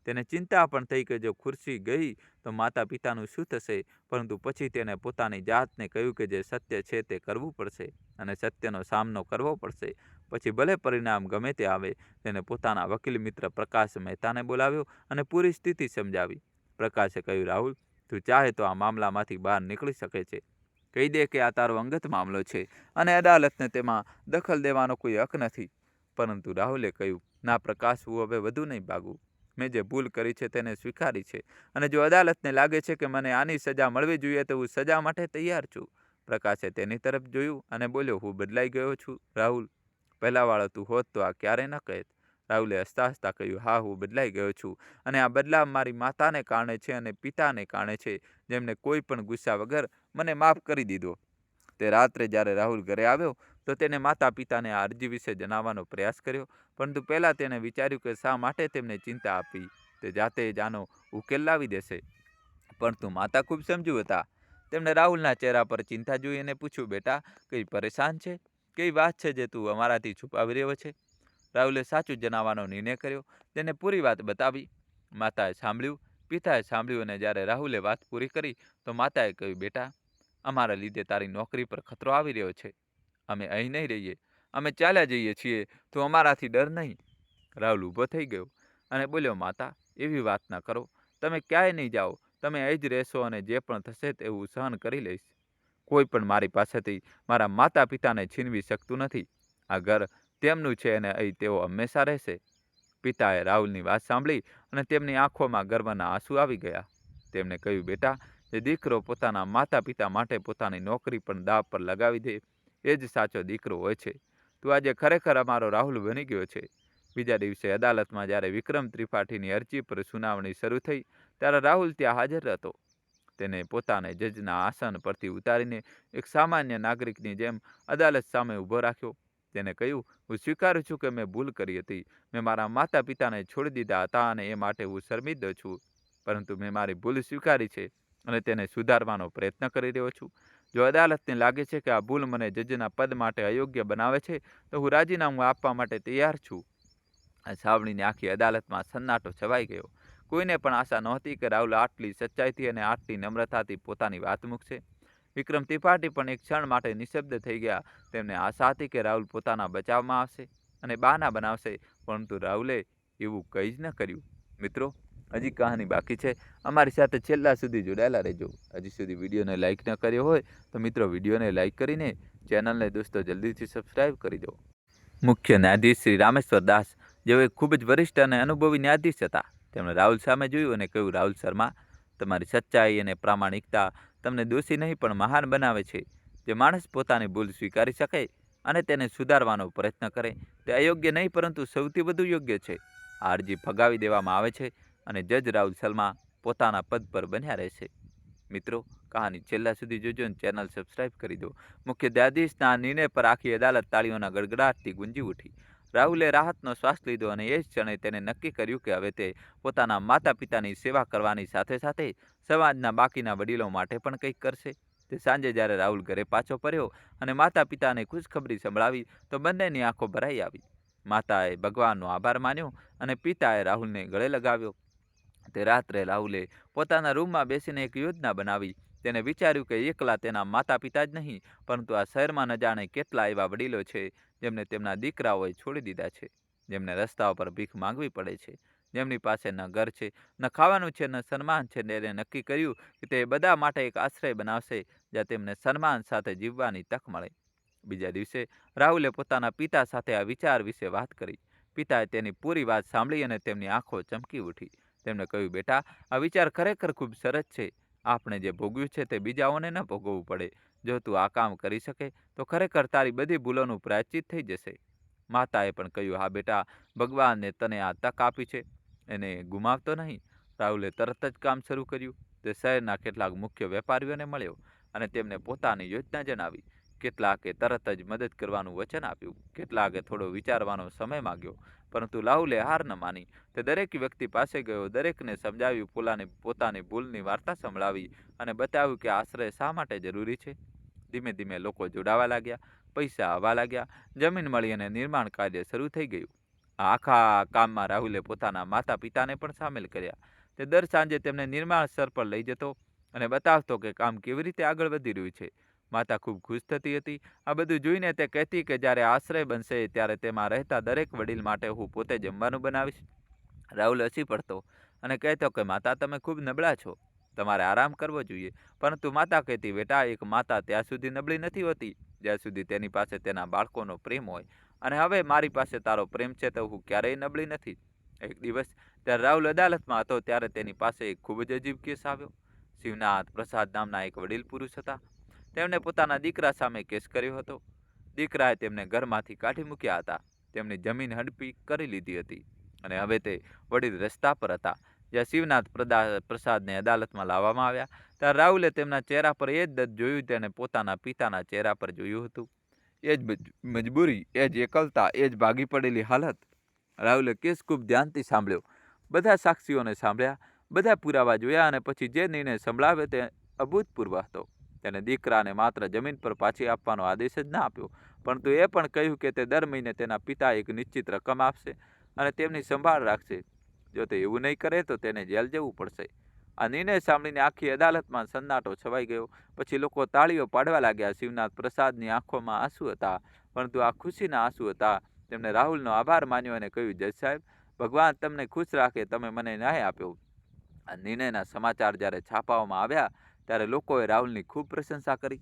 તેને ચિંતા પણ થઈ કે જો ખુરશી ગઈ તો માતા-પિતાનું શું થશે, પરંતુ પછી તેને પોતાની જાતને કહ્યું કે જે સત્ય છે તે કરવું પડશે અને સત્યનો સામનો કરવો પડશે. પછી ભલે પરિણામ ગમે તે આવે. તેને પોતાના વકીલ મિત્ર પ્રકાશ મહેતાને બોલાવ્યો અને પૂરી સ્થિતિ સમજાવી. પ્રકાશે કહ્યું, રાહુલ, તું ચાહે તો આ મામલામાંથી બહાર નીકળી શકે છે. કહી દે કે આ તારો અંગત મામલો છે અને અદાલતને તેમાં દખલ દેવાનો કોઈ હક નથી. પરંતુ રાહુલે કહ્યું, ના પ્રકાશ, હું હવે વધુ નહીં ભાગું. મેં જે ભૂલ કરી છે તેને સ્વીકારી છે અને જો અદાલતને લાગે છે કે મને આની સજા મળવી જોઈએ તો હું સજા માટે તૈયાર છું. પ્રકાશે તેની તરફ જોયું અને બોલ્યો, હું બદલાઈ ગયો છું રાહુલ. પહેલાવાળો તું હોત તો આ ક્યારેય ન કહેત. રાહુલે હસતા હસતા કહ્યું, હા, હું બદલાઈ ગયો છું અને આ બદલાવ મારી માતાને કારણે છે અને પિતાને કારણે છે, જેમને કોઈ પણ ગુસ્સા વગર મને માફ કરી દીધો. તે રાત્રે જ્યારે રાહુલ ઘરે આવ્યો તો તેને માતા-પિતાને આ અરજી વિશે જણાવવાનો પ્રયાસ કર્યો, પરંતુ પહેલાં તેને વિચાર્યું કે શા માટે તેમને ચિંતા આપી. તે જાતે જ આનો ઉકેલ લાવી દેશે. પરંતુ માતા ખૂબ સમજુ હતા. તેમણે રાહુલના ચહેરા પર ચિંતા જોઈ અને પૂછ્યું, બેટા, કંઈ પરેશાન છે? કઈ વાત છે જે તું અમારાથી છુપાવી રહ્યો છે? રાહુલે સાચું જણાવવાનો નિર્ણય કર્યો. તેને પૂરી વાત બતાવી. માતાએ સાંભળ્યું, પિતાએ સાંભળ્યું અને જ્યારે રાહુલે વાત પૂરી કરી તો માતાએ કહ્યું, બેટા, અમારા લીધે તારી નોકરી પર ખતરો આવી રહ્યો છે. અમે અહીં નહીં રહીએ, અમે ચાલ્યા જઈએ છીએ. તું અમારાથી ડર નહીં. રાહુલ ઊભો થઈ ગયો અને બોલ્યો, માતા, એવી વાત ના કરો. તમે ક્યાંય નહીં જાઓ. તમે અહીં જ રહેશો અને જે પણ થશે તે હું સહન કરી લઈશ. કોઈ પણ મારી પાસેથી મારા માતા-પિતાને છીનવી શકતું નથી. આ ઘર તેમનું છે અને અહીં તેઓ હંમેશા રહેશે. પિતાએ રાહુલની વાત સાંભળી અને તેમની આંખોમાં ગર્વના આંસુ આવી ગયા. તેમણે કહ્યું, બેટા, જે દીકરો પોતાના માતા-પિતા માટે પોતાની નોકરી પણ દાવ પર લગાવી દે, એ જ સાચો દીકરો હોય છે. તું આજે ખરેખર અમારો રાહુલ બની ગયો છે. બીજા દિવસે અદાલતમાં જ્યારે વિક્રમ ત્રિપાઠીની અરજી પર સુનાવણી શરૂ થઈ ત્યારે રાહુલ ત્યાં હાજર હતો. તેને પોતાને જજના આસન પરથી ઉતારીને એક સામાન્ય નાગરિકની જેમ અદાલત સામે ઊભો રાખ્યો. તેને કહ્યું, હું સ્વીકારું છું કે મેં ભૂલ કરી હતી. મેં મારા માતા-પિતાને છોડી દીધા હતા અને એ માટે હું શર્મિંદો છું. પરંતુ મેં મારી ભૂલ સ્વીકારી છે અને તેને સુધારવાનો પ્રયત્ન કરી રહ્યો છું. જો અદાલતને લાગે છે કે આ ભૂલ મને જજના પદ માટે અયોગ્ય બનાવે છે તો હું રાજીનામું આપવા માટે તૈયાર છું. આ સાંભળીને આખી અદાલતમાં સન્નાટો છવાઈ ગયો. કોઈને પણ આશા નહોતી કે રાહુલ આટલી સચ્ચાઈથી અને આટલી નમ્રતાથી પોતાની વાત મૂકશે. વિક્રમ ત્રિપાઠી પણ એક ક્ષણ માટે નિશબ્દ થઈ ગયા. તેમને આશા હતી કે રાહુલ પોતાના બચાવમાં આવશે અને બહાના બનાવશે, પરંતુ રાહુલે એવું કંઈ જ ન કર્યું. મિત્રો, હજી કહાની બાકી છે. અમારી સાથે છેલ્લા સુધી જોડાયેલા રહેજો. હજી સુધી વિડીયોને લાઇક ન કર્યો હોય તો મિત્રો વિડીયોને લાઇક કરીને ચેનલને દોસ્તો જલ્દીથી સબસ્ક્રાઈબ કરી દો. મુખ્ય ન્યાયાધીશ શ્રી રામેશ્વર દાસ, જેઓ એક ખૂબ જ વરિષ્ઠ અને અનુભવી ન્યાયાધીશ હતા, તેમણે રાહુલ સામે જોયું અને કહ્યું, રાહુલ શર્મા, તમારી સચ્ચાઈ અને પ્રામાણિકતા તમને દોષી નહીં પણ મહાન બનાવે છે. જે માણસ પોતાની ભૂલ સ્વીકારી શકે અને તેને સુધારવાનો પ્રયત્ન કરે તે અયોગ્ય નહીં પરંતુ સૌથી વધુ યોગ્ય છે. આ અરજી ફગાવી દેવામાં આવે છે અને જજ રાહુલ શર્મા પોતાના પદ પર બન્યા રહેશે. મિત્રો, કહાની છેલ્લા સુધી જોજો અને ચેનલ સબસ્ક્રાઈબ કરી દો. મુખ્ય ન્યાયાધીશના નિર્ણય પર આખી અદાલત તાળીઓના ગડગડાટથી ગુંજી ઉઠી. રાહુલે રાહતનો શ્વાસ લીધો અને એ જ ક્ષણે તેને નક્કી કર્યું કે હવે તે પોતાના માતા પિતાની સેવા કરવાની સાથે સાથે સમાજના બાકીના વડીલો માટે પણ કંઈક કરશે. તે સાંજે જ્યારે રાહુલ ઘરે પાછો ફર્યો અને માતા પિતાને ખુશખબરી સંભળાવી તો બંનેની આંખો ભરાઈ આવી. માતાએ ભગવાનનો આભાર માન્યો અને પિતાએ રાહુલને ગળે લગાવ્યો. તે રાત્રે રાહુલે પોતાના રૂમમાં બેસીને એક યોજના બનાવી. તેને વિચાર્યું કે એકલા તેના માતા પિતા જ નહીં પરંતુ આ શહેરમાં ન જાણે કેટલા એવા વડીલો છે જેમને તેમના દીકરાઓએ છોડી દીધા છે, જેમને રસ્તાઓ પર ભીખ માંગવી પડે છે, જેમની પાસે ન ઘર છે, ન ખાવાનું છે, ન સન્માન છે. તેને નક્કી કર્યું કે તે બધા માટે એક આશ્રય બનાવશે જ્યાં તેમને સન્માન સાથે જીવવાની તક મળે. બીજા દિવસે રાહુલે પોતાના પિતા સાથે આ વિચાર વિશે વાત કરી. પિતાએ તેની પૂરી વાત સાંભળી અને તેમની આંખો ચમકી ઉઠી. તેમણે કહ્યું, બેટા, આ વિચાર ખરેખર ખૂબ સરસ છે. આપણે જે ભોગવ્યું છે તે બીજાઓને ન ભોગવવું પડે. જો તું આ કામ કરી શકે તો ખરેખર તારી બધી ભૂલોનું પ્રાયશ્ચિત થઈ જશે. માતાએ પણ કહ્યું, હા બેટા, ભગવાનને તને આ તક આપી છે, એને ગુમાવતો નહીં. રાહુલે તરત જ કામ શરૂ કર્યું. તે શહેરના કેટલાક મુખ્ય વેપારીઓને મળ્યો અને તેમને પોતાની યોજના જણાવી. કેટલાકે તરત જ મદદ કરવાનું વચન આપ્યું, કેટલાકે થોડો વિચારવાનો સમય માંગ્યો, પરંતુ રાહુલે હાર ન માની. તે દરેક વ્યક્તિ પાસે ગયો, દરેકને સમજાવ્યું, પોતાની ભૂલની વાર્તા સંભળાવી અને બતાવ્યું કે આશ્રય શા માટે જરૂરી છે. ધીમે ધીમે લોકો જોડાવા લાગ્યા, પૈસા આવવા લાગ્યા, જમીન મળી અને નિર્માણ કાર્ય શરૂ થઈ ગયું. આ આખા કામમાં રાહુલે પોતાના માતા પિતાને પણ સામેલ કર્યા. તે દર સાંજે તેમને નિર્માણ સ્થળ પર લઈ જતો અને બતાવતો કે કામ કેવી રીતે આગળ વધી રહ્યું છે. માતા ખૂબ ખુશ થતી હતી. આ બધું જોઈને તે કહેતી કે જ્યારે આશ્રય બનશે ત્યારે તેમાં રહેતા દરેક વડીલ માટે હું પોતે જમવાનું બનાવીશ. રાહુલ હસી પડતો અને કહેતો કે માતા, તમે ખૂબ નબળા છો, તમારે આરામ કરવો જોઈએ. પરંતુ માતા કહેતી, બેટા, એક માતા ત્યાં સુધી નબળી નથી હોતી જ્યાં સુધી તેની પાસે તેના બાળકોનો પ્રેમ હોય, અને હવે મારી પાસે તારો પ્રેમ છે તો હું ક્યારેય નબળી નથી. એક દિવસ જ્યારે રાહુલ અદાલતમાં હતો ત્યારે તેની પાસે એક ખૂબ જ અજીબ કેસ આવ્યો. શિવનાથ પ્રસાદ નામના એક વડીલ પુરુષ હતા. તેમણે પોતાના દીકરા સામે કેસ કર્યો હતો. દીકરાએ તેમને ઘરમાંથી કાઢી મૂક્યા હતા. તેમની જમીન હડપી કરી લીધી હતી અને હવે તે વડીલ રસ્તા પર હતા. જ્યાં શિવનાથ પ્રસાદને અદાલતમાં લાવવામાં આવ્યા ત્યારે રાહુલે તેમના ચહેરા પર એ જ દર્દ જોયું તેને પોતાના પિતાના ચહેરા પર જોયું હતું. એ જ મજબૂરી, એ જ એકલતા, એ જ ભાગી પડેલી હાલત. રાહુલે કેસ ખૂબ ધ્યાનથી સાંભળ્યો, બધા સાક્ષીઓને સાંભળ્યા, બધા પુરાવા જોયા અને પછી જે નિર્ણય સંભળાવ્યો તે અભૂતપૂર્વ હતો. તેને દીકરાને માત્ર જમીન પર પાછી આપવાનો આદેશ જ ના આપ્યો, પરંતુ એ પણ કહ્યું કે તે દર મહિને તેના પિતા એક નિશ્ચિત રકમ આપશે અને તેમની સંભાળ રાખશે. જો તે એવું નહીં કરે તો તેને જેલ જવું પડશે. આ નિર્ણય સાંભળીને આખી અદાલતમાં સન્નાટો છવાઈ ગયો. પછી લોકો તાળીઓ પાડવા લાગ્યા. શિવનાથ પ્રસાદની આંખોમાં આંસુ હતા, પરંતુ આ ખુશીના આંસુ હતા. તેમણે રાહુલનો આભાર માન્યો અને કહ્યું, જજ સાહેબ, ભગવાન તમને ખુશ રાખે, તમે મને ન્યાય આપ્યો. આ નિર્ણયના સમાચાર જ્યારે છાપાઓમાં આવ્યા ત્યારે લોકોએ રાહુલની ખૂબ પ્રશંસા કરી.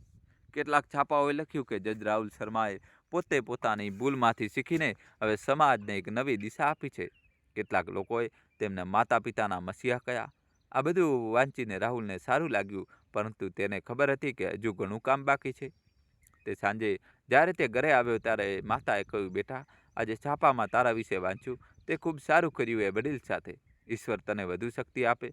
કેટલાક છાપાઓએ લખ્યું કે જજ રાહુલ શર્માએ પોતે પોતાની ભૂલમાંથી શીખીને હવે સમાજને એક નવી દિશા આપી છે. કેટલાક લોકોએ તેમને માતા પિતાના મસીહા કહ્યા. આ બધું વાંચીને રાહુલને સારું લાગ્યું, પરંતુ તેને ખબર હતી કે હજુ ઘણું કામ બાકી છે. તે સાંજે જ્યારે તે ઘરે આવ્યો ત્યારે માતાએ કહ્યું, બેટા, આજે છાપામાં તારા વિશે વાંચ્યું, તે ખૂબ સારું કર્યું એ વડીલ સાથે. ઈશ્વર તને વધુ શક્તિ આપે.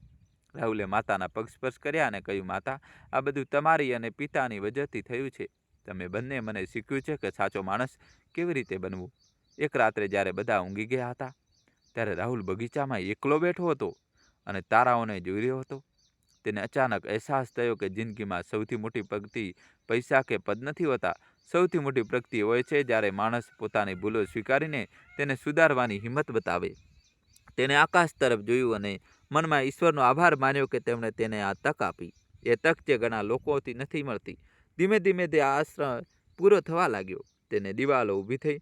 રાહુલે માતાના પગ સ્પર્શ કર્યા અને કહ્યું, માતા, આ બધું તમારી અને પિતાની વજહથી થયું છે. તમે બંને મને શીખ્યું છે કે સાચો માણસ કેવી રીતે બનવું. એક રાત્રે જ્યારે બધા ઊંઘી ગયા હતા ત્યારે રાહુલ બગીચામાં એકલો બેઠો હતો અને તારાઓને જોઈ રહ્યો હતો. તેને અચાનક અહેસાસ થયો કે જિંદગીમાં સૌથી મોટી પ્રગતિ પૈસા કે પદ નથી હોતા. સૌથી મોટી પ્રગતિ હોય છે જ્યારે માણસ પોતાની ભૂલો સ્વીકારીને તેને સુધારવાની હિંમત બતાવે. તેને આકાશ તરફ જોયું અને મનમાં ઈશ્વરનો આભાર માન્યો કે તેમણે તેને આ તક આપી. એ તક જે ઘણા લોકોથી નથી મળતી. ધીમે ધીમે તે આશ્રમ પૂરો થવા લાગ્યો. તેને દિવાલો ઊભી થઈ,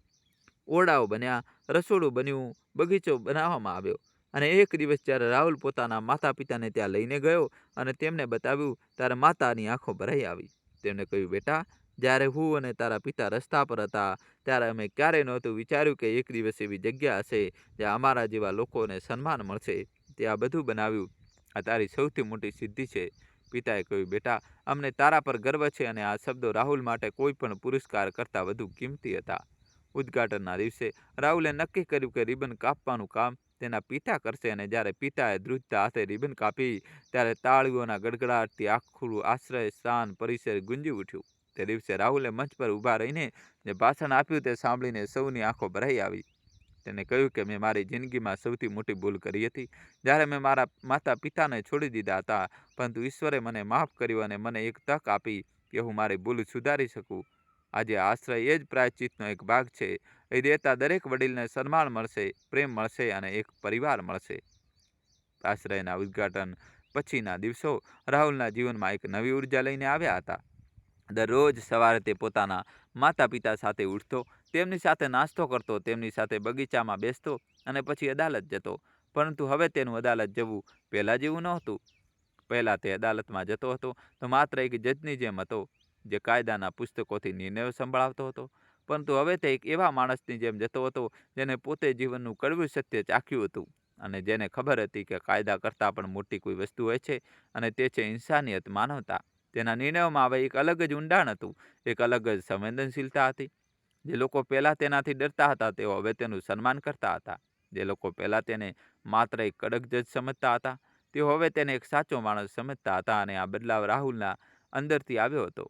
ઓરડાઓ બન્યા, રસોડું બન્યું, બગીચો બનાવવામાં આવ્યો. અને એક દિવસ જ્યારે રાહુલ પોતાના માતા પિતાને ત્યાં લઈને ગયો અને તેમને બતાવ્યું, ત્યારે માતાની આંખો ભરાઈ આવી. તેમણે કહ્યું, બેટા, જ્યારે હું અને તારા પિતા રસ્તા પર હતા ત્યારે અમે ક્યારેય નહોતું વિચાર્યું કે એક દિવસ એવી જગ્યા હશે જ્યાં અમારા જેવા લોકોને સન્માન મળશે. તે આ બધું બનાવ્યું. આ તારી સૌથી મોટી સિદ્ધિ છે. પિતાએ કહ્યું, બેટા, અમને તારા પર ગર્વ છે. અને આ શબ્દો રાહુલ માટે કોઈ પણ પુરસ્કાર કરતાં વધુ કિંમતી હતા. ઉદ્ઘાટનના દિવસે રાહુલે નક્કી કર્યું કે રિબન કાપવાનું કામ તેના પિતા કરશે. અને જ્યારે પિતાએ ધ્રુજતા હાથે રિબન કાપી ત્યારે તાળીઓના ગડગડાટથી આખું આશ્રય સ્થાન પરિસર ગુંજી ઉઠ્યું. તે દિવસે રાહુલે મંચ પર ઊભા રહીને જે ભાષણ આપ્યું તે સાંભળીને સૌની આંખો ભરાઈ આવી. તેને કહ્યું કે મેં મારી જિંદગીમાં સૌથી મોટી ભૂલ કરી હતી જ્યારે મેં મારા માતા પિતાને છોડી દીધા હતા, પરંતુ ઈશ્વરે મને માફ કર્યું અને મને એક તક આપી કે હું મારી ભૂલ સુધારી શકું. આજે આશ્રય એ જ પ્રાયશ્ચિતનો એક ભાગ છે. એ દેતા દરેક વડીલને સન્માન મળશે, પ્રેમ મળશે અને એક પરિવાર મળશે. આશ્રયના ઉદ્ઘાટન પછીના દિવસો રાહુલના જીવનમાં એક નવી ઉર્જા લઈને આવ્યા હતા. દરરોજ સવારે તે પોતાના માતા પિતા સાથે ઉઠતો, તેમની સાથે નાસ્તો કરતો, તેમની સાથે બગીચામાં બેસતો અને પછી અદાલત જતો. પરંતુ હવે તેનું અદાલત જવું પહેલાં જેવું નહોતું. પહેલાં તે અદાલતમાં જતો હતો તો માત્ર એક જજની જેમ હતો, જે કાયદાના પુસ્તકોથી નિર્ણયો સંભળાવતો હતો. પરંતુ હવે તે એક એવા માણસની જેમ જતો હતો જેને પોતે જીવનનું કડવું સત્ય ચાખ્યું હતું અને જેને ખબર હતી કે કાયદા કરતાં પણ મોટી કોઈ વસ્તુ હોય છે અને તે છે ઇન્સાનિયત, માનવતા. તેના નિર્ણયોમાં હવે એક અલગ જ ઊંડાણ હતું, એક અલગ જ સંવેદનશીલતા હતી. જે લોકો પહેલાં તેનાથી ડરતા હતા તેઓ હવે તેનું સન્માન કરતા હતા. જે લોકો પહેલાં તેને માત્ર એક કડક જજ સમજતા હતા તેઓ હવે તેને એક સાચો માણસ સમજતા હતા. અને આ બદલાવ રાહુલના અંદરથી આવ્યો હતો,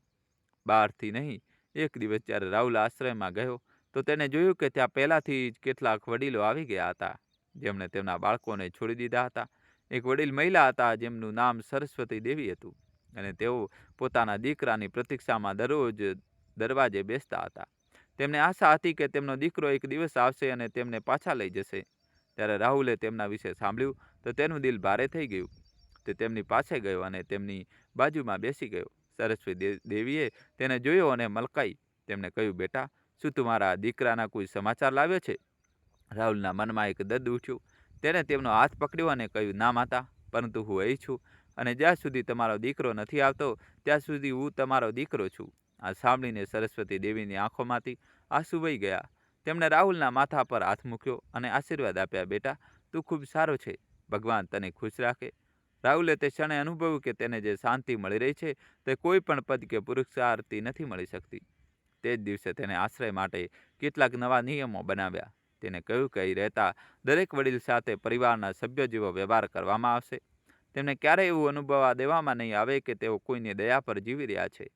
બહારથી નહીં. એક દિવસ જ્યારે રાહુલ આશ્રયમાં ગયો તો તેને જોયું કે ત્યાં પહેલાંથી જ કેટલાક વડીલો આવી ગયા હતા જેમણે તેમના બાળકોને છોડી દીધા હતા. એક વડીલ મહિલા હતા જેમનું નામ સરસ્વતી દેવી હતું અને તેઓ પોતાના દીકરાની પ્રતીક્ષામાં દરરોજ દરવાજે બેસતા હતા. તેમને આશા હતી કે તેમનો દીકરો એક દિવસ આવશે અને તેમને પાછા લઈ જશે. ત્યારે રાહુલે તેમના વિશે સાંભળ્યું તો તેનું દિલ ભારે થઈ ગયું. તે તેમની પાસે ગયો અને તેમની બાજુમાં બેસી ગયો. સરસ્વતી દેવીએ તેને જોયો અને મલકાઈ. તેમણે કહ્યું, બેટા, શું તું મારા દીકરાના કોઈ સમાચાર લાવ્યો છે? રાહુલના મનમાં એક દર્દ ઉઠ્યું. તેણે તેમનો હાથ પકડ્યો અને કહ્યું, ના માતા, પરંતુ હું અહીં છું અને જ્યાં સુધી તમારો દીકરો નથી આવતો ત્યાં સુધી હું તમારો દીકરો છું. આ સાંભળીને સરસ્વતી દેવીની આંખોમાંથી આંસુ વહી ગયા. તેમણે રાહુલના માથા પર હાથ મૂક્યો અને આશીર્વાદ આપ્યા, બેટા, તું ખૂબ સારો છે, ભગવાન તને ખુશ રાખે. રાહુલે તે ક્ષણે અનુભવ્યું કે તેને જે શાંતિ મળી રહી છે તે કોઈ પણ પદ કે પુરસ્કારથી નથી મળી શકતી. તે જ દિવસે તેને આશ્રય માટે કેટલાક નવા નિયમો બનાવ્યા. તેને કહ્યું કે અહીં રહેતા દરેક વડીલ સાથે પરિવારના સભ્ય જેવો વ્યવહાર કરવામાં આવશે. તેમને ક્યારેય એવું અનુભવવા દેવામાં નહીં આવે કે તેઓ કોઈની દયા પર જીવી રહ્યા છે.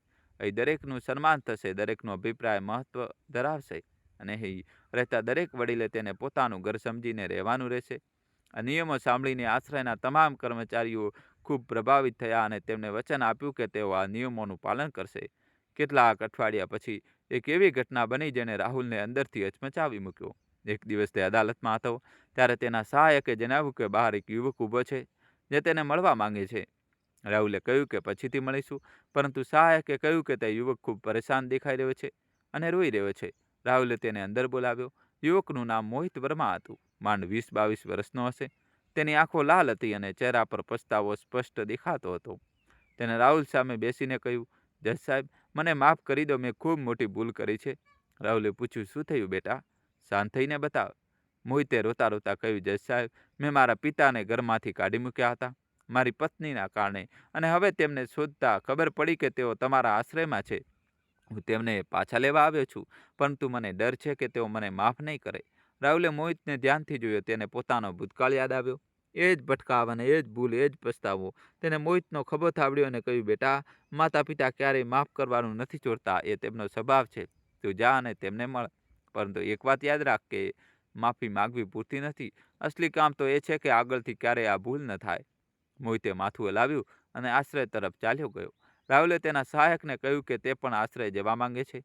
અહીં દરેકનું સન્માન થશે, દરેકનો અભિપ્રાય મહત્વ ધરાવશે અને અહીં રહેતા દરેક વડીલે તેને પોતાનું ઘર સમજીને રહેવાનું રહેશે. આ નિયમો સાંભળીને આશ્રયના તમામ કર્મચારીઓ ખૂબ પ્રભાવિત થયા અને તેમણે વચન આપ્યું કે તેઓ આ નિયમોનું પાલન કરશે. કેટલાક અઠવાડિયા પછી એક એવી ઘટના બની જેને રાહુલને અંદરથી હચમચાવી મૂક્યો. એક દિવસ તે અદાલતમાં હતો ત્યારે તેના સહાયકે જણાવ્યું કે બહાર એક યુવક ઊભો છે જે તેને મળવા માંગે છે. રાહુલે કહ્યું કે પછીથી મળીશું, પરંતુ સહાયકે કહ્યું કે તે યુવક ખૂબ પરેશાન દેખાઈ રહ્યો છે અને રોઈ રહ્યો છે. રાહુલે તેને અંદર બોલાવ્યો. યુવકનું નામ મોહિત વર્મા હતું. માંડ 20-22 વર્ષનો હશે. તેની આંખો લાલ હતી અને ચહેરા પર પસ્તાવો સ્પષ્ટ દેખાતો હતો. તેને રાહુલ સામે બેસીને કહ્યું, જજ સાહેબ, મને માફ કરી દો, મેં ખૂબ મોટી ભૂલ કરી છે. રાહુલે પૂછ્યું, શું થયું બેટા? શાંત થઈને બતાવ. મોહિતે રોતા રોતા કહ્યું, જજ સાહેબ, મેં મારા પિતાને ઘરમાંથી કાઢી મૂક્યા હતા મારી પત્નીના કારણે, અને હવે તેમને શોધતા ખબર પડી કે તેઓ તમારા આશ્રયમાં છે. હું તેમને પાછા લેવા આવ્યો છું, પરંતુ મને ડર છે કે તેઓ મને માફ નહીં કરે. રાહુલે મોહિતને ધ્યાનથી જોયો. તેને પોતાનો ભૂતકાળ યાદ આવ્યો. એ જ ભટકાવ અને એ જ ભૂલ, એ જ પસ્તાવો. તેને મોહિતનો ખભો થાબડ્યો અને કહ્યું, બેટા, માતા પિતા ક્યારેય માફ કરવાનું નથી છોડતા, એ તેમનો સ્વભાવ છે. તું જા અને તેમને મળ. પરંતુ એક વાત યાદ રાખ કે માફી માગવી પૂરતી નથી. અસલી કામ તો એ છે કે આગળથી ક્યારેય આ ભૂલ ન થાય. મોહિતે માથું હલાવ્યું અને આશ્રય તરફ ચાલ્યો ગયો. રાહુલે તેના સહાયકને કહ્યું કે તે પણ આશ્રય જવા માંગે છે.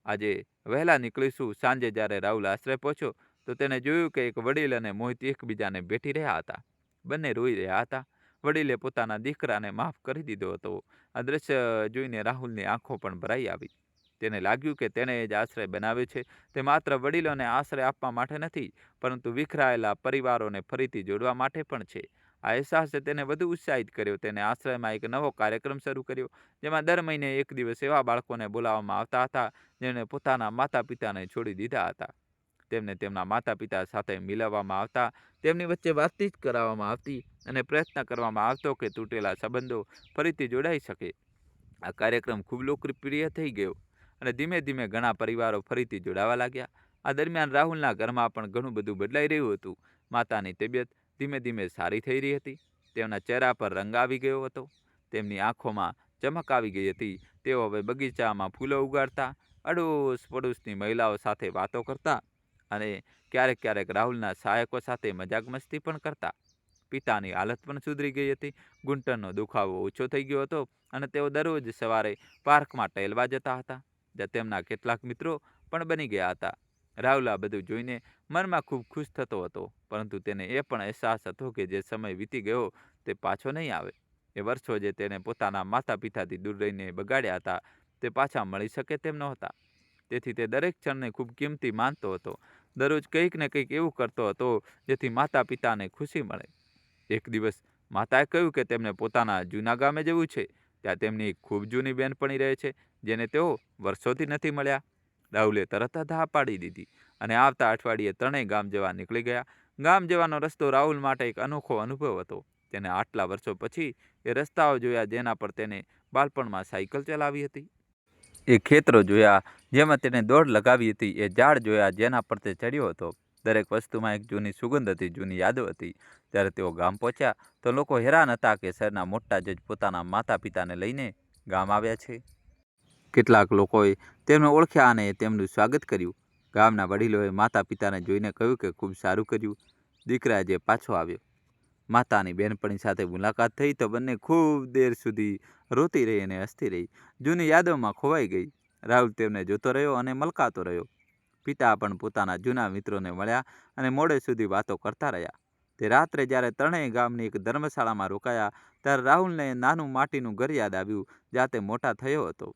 આજે વહેલા નીકળીશું. સાંજે જ્યારે રાહુલ આશ્રય પહોંચ્યો તો તેને જોયું કે એક વડીલ અને મોહિત એકબીજાને ભેટી રહ્યા હતા. બંને રોઈ રહ્યા હતા. વડીલે પોતાના દીકરાને માફ કરી દીધો હતો. આ દ્રશ્ય જોઈને રાહુલની આંખો પણ ભરાઈ આવી. તેને લાગ્યું કે તેણે જ આશ્રય બનાવ્યો છે તે માત્ર વડીલોને આશ્રય આપવા માટે નથી, પરંતુ વિખરાયેલા પરિવારોને ફરીથી જોડવા માટે પણ છે. આ અહેસાસે તેને વધુ ઉત્સાહિત કર્યો. તેને આશ્રયમાં એક નવો કાર્યક્રમ શરૂ કર્યો, જેમાં દર મહિને એક દિવસ એવા બાળકોને બોલાવવામાં આવતા હતા જેણે પોતાના માતા પિતાને છોડી દીધા હતા. તેમને તેમના માતા પિતા સાથે મિલાવવામાં આવતા, તેમની વચ્ચે વાતચીત કરાવવામાં આવતી અને પ્રયત્ન કરવામાં આવતો કે તૂટેલા સંબંધો ફરીથી જોડાઈ શકે. આ કાર્યક્રમ ખૂબ લોકપ્રિય થઈ ગયો અને ધીમે ધીમે ઘણા પરિવારો ફરીથી જોડાવા લાગ્યા. આ દરમિયાન રાહુલના ઘરમાં પણ ઘણું બધું બદલાઈ રહ્યું હતું. માતાની તબિયત ધીમે ધીમે સારી થઈ રહી હતી. તેમના ચહેરા પર રંગ આવી ગયો હતો. તેમની આંખોમાં ચમક આવી ગઈ હતી. તેઓ હવે બગીચામાં ફૂલો ઉગાડતા, અડોશ પડોશની મહિલાઓ સાથે વાતો કરતા અને ક્યારેક ક્યારેક રાહુલના સહાયકો સાથે મજાક મસ્તી પણ કરતા. પિતાની હાલત પણ સુધરી ગઈ હતી. ઘૂંટણનો દુખાવો ઓછો થઈ ગયો હતો અને તેઓ દરરોજ સવારે પાર્કમાં ટહેલવા જતા હતા, જ્યાં તેમના કેટલાક મિત્રો પણ બની ગયા હતા. રાહુલ આ બધું જોઈને મનમાં ખૂબ ખુશ થતો હતો, પરંતુ તેને એ પણ અહેસાસ હતો કે જે સમય વીતી ગયો તે પાછો નહીં આવે. એ વર્ષો જે તેણે પોતાના માતા પિતાથી દૂર રહીને બગાડ્યા હતા તે પાછા મળી શકે તેમ નહોતા. તેથી તે દરેક ક્ષણને ખૂબ કિંમતી માનતો હતો. દરરોજ કંઈક ને કંઈક એવું કરતો હતો જેથી માતા પિતાને ખુશી મળે. એક દિવસ માતાએ કહ્યું કે તેમને પોતાના જૂના ગામે જવું છે. ત્યાં તેમની એક ખૂબ જૂની બહેનપણી રહે છે જેને તેઓ વર્ષોથી નથી મળ્યા. રાહુલે તરત જ હા પાડી દીધી અને આવતા અઠવાડિયે ત્રણેય ગામ જવા નીકળી ગયા. ગામ જવાનો રસ્તો રાહુલ માટે એક અનોખો અનુભવ હતો. તેને આટલા વર્ષો પછી એ રસ્તાઓ જોયા જેના પર તેને બાળપણમાં સાયકલ ચલાવી હતી. એ ખેતરો જોયા જેમાં તેને દોડ લગાવી હતી. એ ઝાડ જોયા જેના પર તે ચડ્યો હતો. દરેક વસ્તુમાં એક જૂની સુગંધ હતી, જૂની યાદો હતી. જ્યારે તેઓ ગામ પહોંચ્યા તો લોકો હેરાન હતા કે શહેરના મોટા જજ પોતાના માતા પિતાને લઈને ગામ આવ્યા છે. કેટલાક લોકોએ તેમને ઓળખ્યા અને તેમનું સ્વાગત કર્યું. ગામના વડીલોએ માતા પિતાને જોઈને કહ્યું કે ખૂબ સારું કર્યું, દીકરા જે પાછો આવ્યો. માતાની બહેનપણી સાથે મુલાકાત થઈ તો બંને ખૂબ દેર સુધી રોતી રહી અને હસતી રહી. જૂની યાદોમાં ખોવાઈ ગઈ. રાહુલ તેમને જોતો રહ્યો અને મલકાતો રહ્યો. પિતા પણ પોતાના જૂના મિત્રોને મળ્યા અને મોડે સુધી વાતો કરતા રહ્યા. તે રાત્રે જ્યારે ત્રણેય ગામની એક ધર્મશાળામાં રોકાયા ત્યારે રાહુલને નાનું માટીનું ઘર યાદ આવ્યું જ્યાં તે મોટા થયો હતો.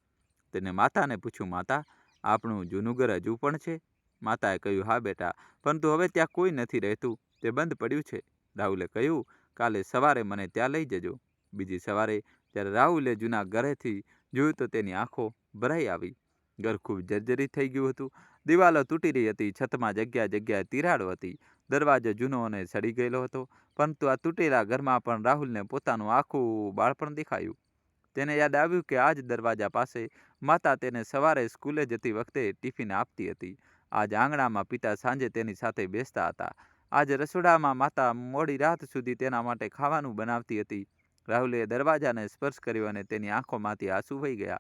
તેને માતાને પૂછ્યું, માતા, આપણું જૂનું ઘર હજુ પણ છે? માતાએ કહ્યું, હા બેટા, પરંતુ હવે ત્યાં કોઈ નથી રહેતું, તે બંધ પડ્યું છે. રાહુલે કહ્યું, કાલે સવારે મને ત્યાં લઈ જજો. બીજી સવારે જ્યારે રાહુલે જૂના ઘરેથી જોયું તો તેની આંખો ભરાઈ આવી. ઘર ખૂબ જર્જરિત થઈ ગયું હતું. દિવાલો તૂટી રહી હતી. છતમાં જગ્યાએ જગ્યાએ તિરાડો હતી. દરવાજો જૂનો અને સડી ગયેલો હતો. પરંતુ આ તૂટેલા ઘરમાં પણ રાહુલને પોતાનું આખું બાળપણ દેખાયું. તેને યાદ આવ્યું કે આજ દરવાજા પાસે માતા તેને સવારે સ્કૂલે જતી વખતે ટિફિન આપતી હતી. આજ આંગણામાં પિતા સાંજે તેની સાથે બેસતા હતા. આજે રસોડામાં માતા મોડી રાત સુધી તેના માટે ખાવાનું બનાવતી હતી. રાહુલે દરવાજાને સ્પર્શ કર્યો અને તેની આંખોમાંથી આંસુ વહી ગયા.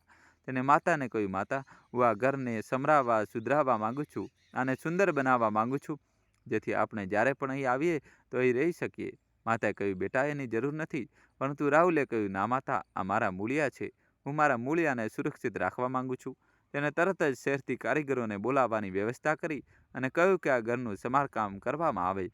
તેને માતાને કહ્યું, માતા, હું આ ઘરને સમરાવવા, સુધરાવવા માંગુ છું. આને સુંદર બનાવવા માંગુ છું, જેથી આપણે જ્યારે પણ અહીં આવીએ તો અહીં રહી શકીએ. માતાએ કહ્યું, બેટા, એની જરૂર નથી. પરંતુ રાહુલે કહ્યું, ના માતા, આ મારા મૂળિયા છે. હું મારા મૂળિયાને સુરક્ષિત રાખવા માંગુ છું. તેને તરત જ શહેરથી કારીગરોને બોલાવવાની વ્યવસ્થા કરી અને કહ્યું કે આ ઘરનું સમારકામ કરવામાં આવે,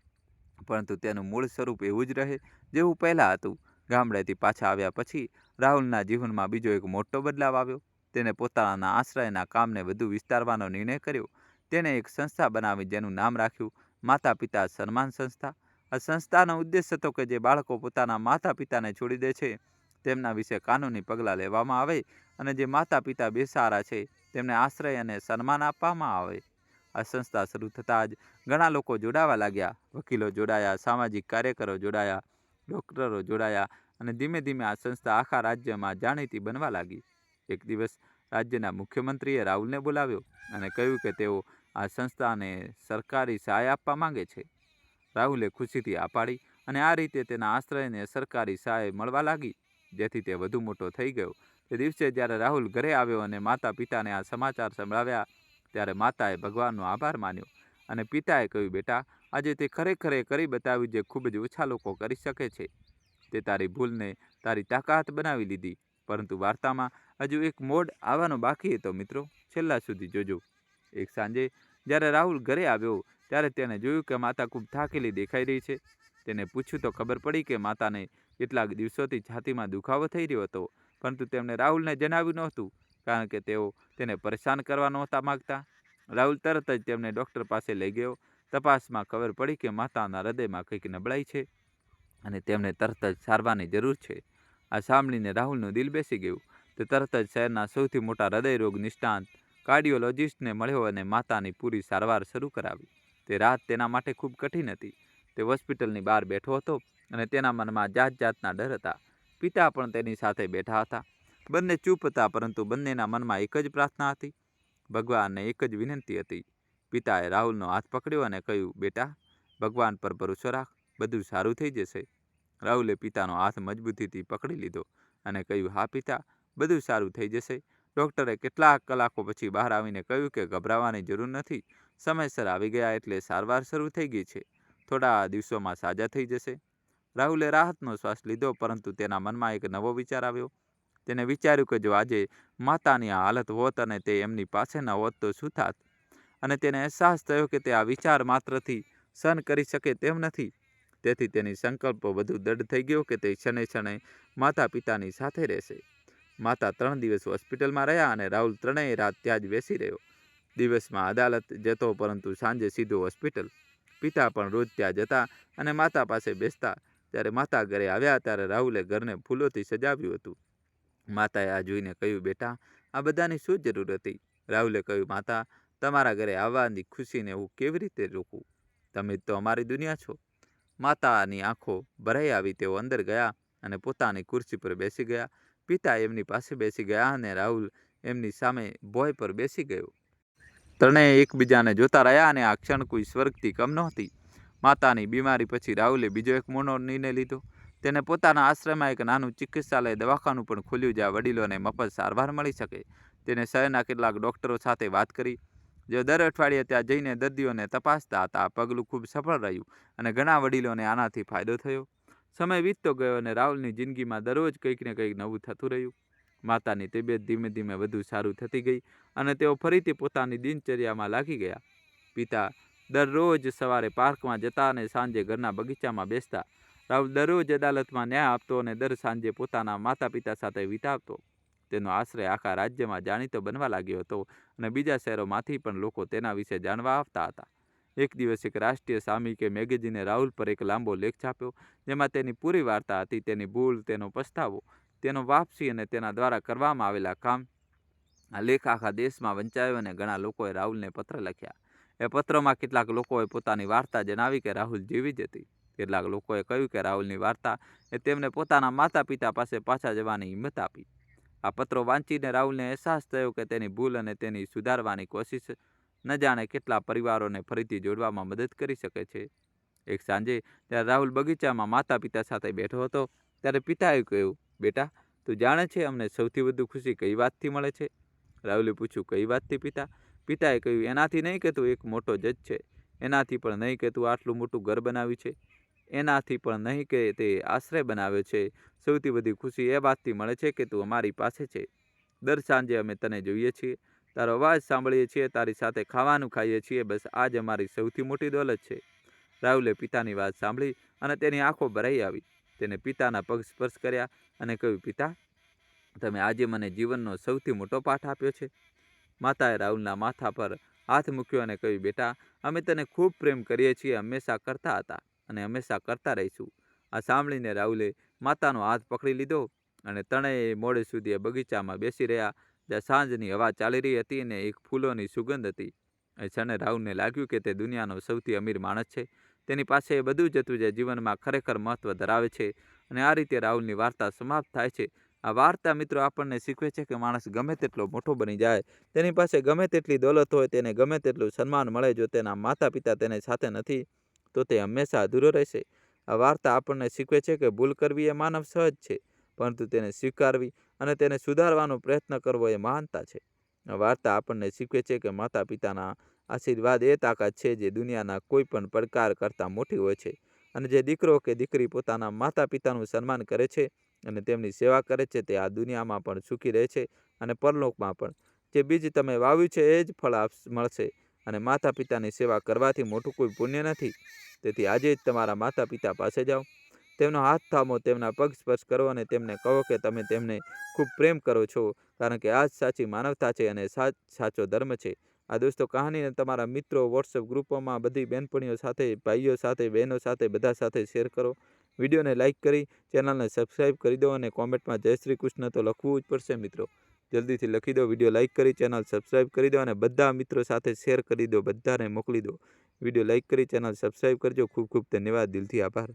પરંતુ તેનું મૂળ સ્વરૂપ એવું જ રહે જેવું પહેલાં હતું. ગામડેથી પાછા આવ્યા પછી રાહુલના જીવનમાં બીજો એક મોટો બદલાવ આવ્યો. તેને પોતાના આશ્રયના કામને વધુ વિસ્તારવાનો નિર્ણય કર્યો. તેણે એક સંસ્થા બનાવી જેનું નામ રાખ્યું માતા પિતા સન્માન સંસ્થા. આ સંસ્થાનો ઉદ્દેશ હતો કે જે બાળકો પોતાના માતા પિતાને છોડી દે છે તેમના વિશે કાનૂની પગલાં લેવામાં આવે અને જે માતા પિતા બેસહારા છે તેમને આશ્રય અને સન્માન આપવામાં આવે. આ સંસ્થા શરૂ થતાં જ ઘણા લોકો જોડાવા લાગ્યા. વકીલો જોડાયા, સામાજિક કાર્યકરો જોડાયા, ડૉક્ટરો જોડાયા અને ધીમે ધીમે આ સંસ્થા આખા રાજ્યમાં જાણીતી બનવા લાગી. એક દિવસ રાજ્યના મુખ્યમંત્રીએ રાહુલને બોલાવ્યો અને કહ્યું કે તેઓ આ સંસ્થાને સરકારી સહાય આપવા માંગે છે. રાહુલે ખુશીથી આ પાડી અને આ રીતે તેના આશ્રયને સરકારી સહાય મળવા લાગી, જેથી તે વધુ મોટો થઈ ગયો. તે દિવસે જ્યારે રાહુલ ઘરે આવ્યો અને માતા પિતાને આ સમાચાર સંભળાવ્યા ત્યારે માતાએ ભગવાનનો આભાર માન્યો અને પિતાએ કહ્યું, બેટા, આજે તે ખરેખર એ કરી બતાવ્યું જે ખૂબ જ ઓછા લોકો કરી શકે છે. તે તારી ભૂલને તારી તાકાત બનાવી લીધી. પરંતુ વાર્તામાં હજુ એક મોડ આવવાનો બાકી હતો મિત્રો, છેલ્લા સુધી જોજો. એક સાંજે જ્યારે રાહુલ ઘરે આવ્યો ત્યારે તેણે જોયું કે માતા ખૂબ થાકેલી દેખાઈ રહી છે. તેને પૂછ્યું તો ખબર પડી કે માતાને કેટલાક દિવસોથી છાતીમાં દુખાવો થઈ રહ્યો હતો, પરંતુ તેમણે રાહુલને જણાવ્યું નહોતું, કારણ કે તેઓ તેને પરેશાન કરવા નહોતા માગતા. રાહુલ તરત જ તેમને ડૉક્ટર પાસે લઈ ગયો. તપાસમાં ખબર પડી કે માતાના હૃદયમાં કંઈક નબળાઈ છે અને તેમને તરત જ સારવારની જરૂર છે. આ સાંભળીને રાહુલનું દિલ બેસી ગયું. તે તરત જ શહેરના સૌથી મોટા હૃદયરોગ નિષ્ણાંત કાર્ડિયોલોજિસ્ટને મળ્યો અને માતાની પૂરી સારવાર શરૂ કરાવી. તે રાત તેના માટે ખૂબ કઠિન હતી. તે હોસ્પિટલની બહાર બેઠો હતો અને તેના મનમાં જાત જાતના ડર હતા. પિતા પણ તેની સાથે બેઠા હતા. બંને ચૂપ હતા, પરંતુ બંનેના મનમાં એક જ પ્રાર્થના હતી, ભગવાનને એક જ વિનંતી હતી. પિતાએ રાહુલનો હાથ પકડ્યો અને કહ્યું, બેટા, ભગવાન પર ભરોસો રાખ, બધું સારું થઈ જશે. રાહુલે પિતાનો હાથ મજબૂતીથી પકડી લીધો અને કહ્યું, હા પિતા, બધું સારું થઈ જશે. ડૉક્ટરે કેટલાક કલાકો પછી બહાર આવીને કહ્યું કે ગભરાવાની જરૂર નથી, સમયસર આવી ગયા એટલે સારવાર શરૂ થઈ ગઈ છે, થોડા દિવસોમાં સાજા થઈ જશે. રાહુલે રાહતનો શ્વાસ લીધો, પરંતુ તેના મનમાં એક નવો વિચાર આવ્યો. તેને વિચાર્યું કે જો આજે માતાની આ હાલત હોત અને તે એમની પાસે ન હોત તો શું થાત? અને તેને અહેસાસ થયો કે તે આ વિચાર માત્રથી સહન કરી શકે તેમ નથી. તેથી તેની સંકલ્પ વધુ દૃઢ થઈ ગયો કે તે ક્ષણે ક્ષણે માતા પિતાની સાથે રહેશે. માતા 3 દિવસ હોસ્પિટલમાં રહ્યા અને રાહુલ 3 રાત ત્યાં જ બેસી રહ્યો. દિવસમાં અદાલત જતો, પરંતુ સાંજે સીધો હોસ્પિટલ. પિતા પણ રોજ ત્યાં જતા અને માતા પાસે બેસતા. જ્યારે માતા ઘરે આવ્યા ત્યારે રાહુલે ઘરને ફૂલોથી સજાવ્યું હતું. માતાએ આ જોઈને કહ્યું, બેટા, આ બધાની શું જરૂર હતી? રાહુલે કહ્યું, માતા, તમારા ઘરે આવવાની ખુશીને હું કેવી રીતે રોકું? તમે તો અમારી દુનિયા છો. માતાની આંખો ભરાઈ આવી. તેઓ અંદર ગયા અને પોતાની ખુરશી પર બેસી ગયા. પિતા એમની પાસે બેસી ગયા અને રાહુલ એમની સામે ભોંય પર બેસી ગયો. ત્રણેય એકબીજાને જોતા રહ્યા અને આ ક્ષણ કોઈ સ્વર્ગથી કમ નહોતી. માતાની બીમારી પછી રાહુલે બીજો એક મોટો નિર્ણય લીધો. તેને પોતાના આશ્રમમાં એક નાનું ચિકિત્સાલય દવાખાનું પણ ખોલ્યું, જ્યાં વડીલોને મફત સારવાર મળી શકે. તેને શહેરના કેટલાક ડૉક્ટરો સાથે વાત કરી, જેઓ દર અઠવાડિયે ત્યાં જઈને દર્દીઓને તપાસતા હતા. આ પગલું ખૂબ સફળ રહ્યું અને ઘણા વડીલોને આનાથી ફાયદો થયો. સમય વીતતો ગયો અને રાહુલની જિંદગીમાં દરરોજ કંઈક ને કંઈક નવું થતું રહ્યું. માતાની તબિયત ધીમે ધીમે વધુ સારું થતી ગઈ અને તેઓ ફરીથી પોતાની દિનચર્યામાં લાગી ગયા. પિતા દરરોજ સવારે પાર્કમાં જતા અને સાંજે ઘરના બગીચામાં બેસતા. રાહુલ દરરોજ અદાલતમાં ન્યાય આપતો અને દર સાંજે પોતાના માતા પિતા સાથે વિતાવતો. તેનો આશ્રય આખા રાજ્યમાં જાણીતો બનવા લાગ્યો હતો અને બીજા શહેરોમાંથી પણ લોકો તેના વિશે જાણવા આવતા હતા. એક દિવસ એક રાષ્ટ્રીય સામયિકે મેગેઝિને રાહુલ પર એક લાંબો લેખ છાપ્યો, જેમાં તેની પૂરી વાર્તા હતી, તેની ભૂલ, તેનો પસ્તાવો, તેનો વાપસી અને તેના દ્વારા કરવામાં આવેલા કામ. આ લેખ આખા દેશમાં વંચાયો અને ઘણા લોકોએ રાહુલને પત્ર લખ્યા. એ પત્રમાં કેટલાક લોકોએ પોતાની વાર્તા જણાવી કે રાહુલ જીવી જ હતી. કેટલાક લોકોએ કહ્યું કે રાહુલની વાર્તા એ તેમને પોતાના માતા પિતા પાસે પાછા જવાની હિંમત આપી. આ પત્રો વાંચીને રાહુલને અહેસાસ થયો કે તેની ભૂલ અને તેની સુધારવાની કોશિશ ન જાણે કેટલા પરિવારોને ફરીથી જોડવામાં મદદ કરી શકે છે. એક સાંજે ત્યારે રાહુલ બગીચામાં માતા પિતા સાથે બેઠો હતો, ત્યારે પિતાએ કહ્યું, બેટા, તું જાણે છે અમને સૌથી વધુ ખુશી કઈ વાતથી મળે છે? રાહુલે પૂછ્યું, કઈ વાતથી પિતા? પિતાએ કહ્યું, એનાથી નહીં કે તું એક મોટો જજ છે, એનાથી પણ નહીં કે તું આટલું મોટું ઘર બનાવ્યું છે, એનાથી પણ નહીં કે તે આશ્રય બનાવ્યો છે. સૌથી વધુ ખુશી એ વાતથી મળે છે કે તું અમારી પાસે છે. દર સાંજે અમે તને જોઈએ છીએ, તારો અવાજ સાંભળીએ છીએ, તારી સાથે ખાવાનું ખાઈએ છીએ. બસ આ જ અમારી સૌથી મોટી દોલત છે. રાહુલે પિતાની વાત સાંભળી અને તેની આંખો ભરાઈ આવી. તેને પિતાના પગ સ્પર્શ કર્યા અને કહ્યું, પિતા, તમે આજે મને જીવનનો સૌથી મોટો પાઠ આપ્યો છે. માતાએ રાહુલના માથા પર હાથ મૂક્યો અને કહ્યું, બેટા, અમે તને ખૂબ પ્રેમ કરીએ છીએ, હંમેશા કરતા હતા અને હંમેશા કરતા રહીશું. આ સાંભળીને રાહુલે માતાનો હાથ પકડી લીધો અને ત્રણેય મોડે સુધી બગીચામાં બેસી રહ્યા, જ્યાં સાંજની હવા ચાલી રહી હતી અને એક ફૂલોની સુગંધ હતી. એ ક્ષણે રાહુલને લાગ્યું કે તે દુનિયાનો સૌથી અમીર માણસ છે. તેની પાસે એ બધું જ હતું જે જીવનમાં ખરેખર મહત્વ ધરાવે છે. અને આ રીતે રાહુલની વાર્તા સમાપ્ત થાય છે. આ વાર્તા મિત્રો આપણને શીખવે છે કે માણસ ગમે તેટલો મોટો બની જાય, તેની પાસે ગમે તેટલી દોલત હોય, તેને ગમે તેટલું સન્માન મળે, જો તેના માતા પિતા તેની સાથે નથી તો તે હંમેશા અધૂરો રહેશે. આ વાર્તા આપણને શીખવે છે કે ભૂલ કરવી એ માનવ સહજ છે, પરંતુ તેને સ્વીકારવી અને તેને સુધારવાનો પ્રયત્ન કરવો એ મહાનતા છે. આ વાર્તા આપણને શીખવે છે કે માતા પિતાના આશીર્વાદ એ તાકાત છે જે દુનિયાના કોઈ પણ પડકાર કરતાં મોટી હોય છે. અને જે દીકરો કે દીકરી પોતાના માતા પિતાનું સન્માન કરે છે અને તેમની સેવા કરે છે, તે આ દુનિયામાં પણ સુખી રહે છે અને પરલોકમાં પણ. જે બીજ તમે વાવ્યું છે એ જ ફળ મળશે. અને માતા પિતાની સેવા કરવાથી મોટું કોઈ પુણ્ય નથી. તેથી આજે જ તમારા માતા પિતા પાસે જાઓ, તેમનો હાથ થામો, તેમના પગ સ્પર્શ કરો અને તેમને કહો કે તમે તેમને ખૂબ પ્રેમ કરો છો, કારણ કે આ જ સાચી માનવતા છે અને સાચો ધર્મ છે. આ દોસ્તો કહાનીને તમારા મિત્રો વોટ્સઅપ ગ્રુપોમાં બધી બહેનપણીઓ સાથે, ભાઈઓ સાથે, બહેનો સાથે, બધા સાથે શેર કરો. વિડીયોને લાઇક કરી ચેનલને સબસ્ક્રાઈબ કરી દો અને કોમેન્ટમાં જય શ્રી કૃષ્ણ તો લખવું જ પડશે મિત્રો. જલ્દીથી લખી દો, વિડીયો લાઇક કરી ચેનલ સબસ્ક્રાઈબ કરી દો અને બધા મિત્રો સાથે શેર કરી દો, બધાને મોકલી દો. વિડીયો લાઇક કરી ચેનલ સબસ્ક્રાઈબ કરજો. ખૂબ ખૂબ ધન્યવાદ, દિલથી આભાર.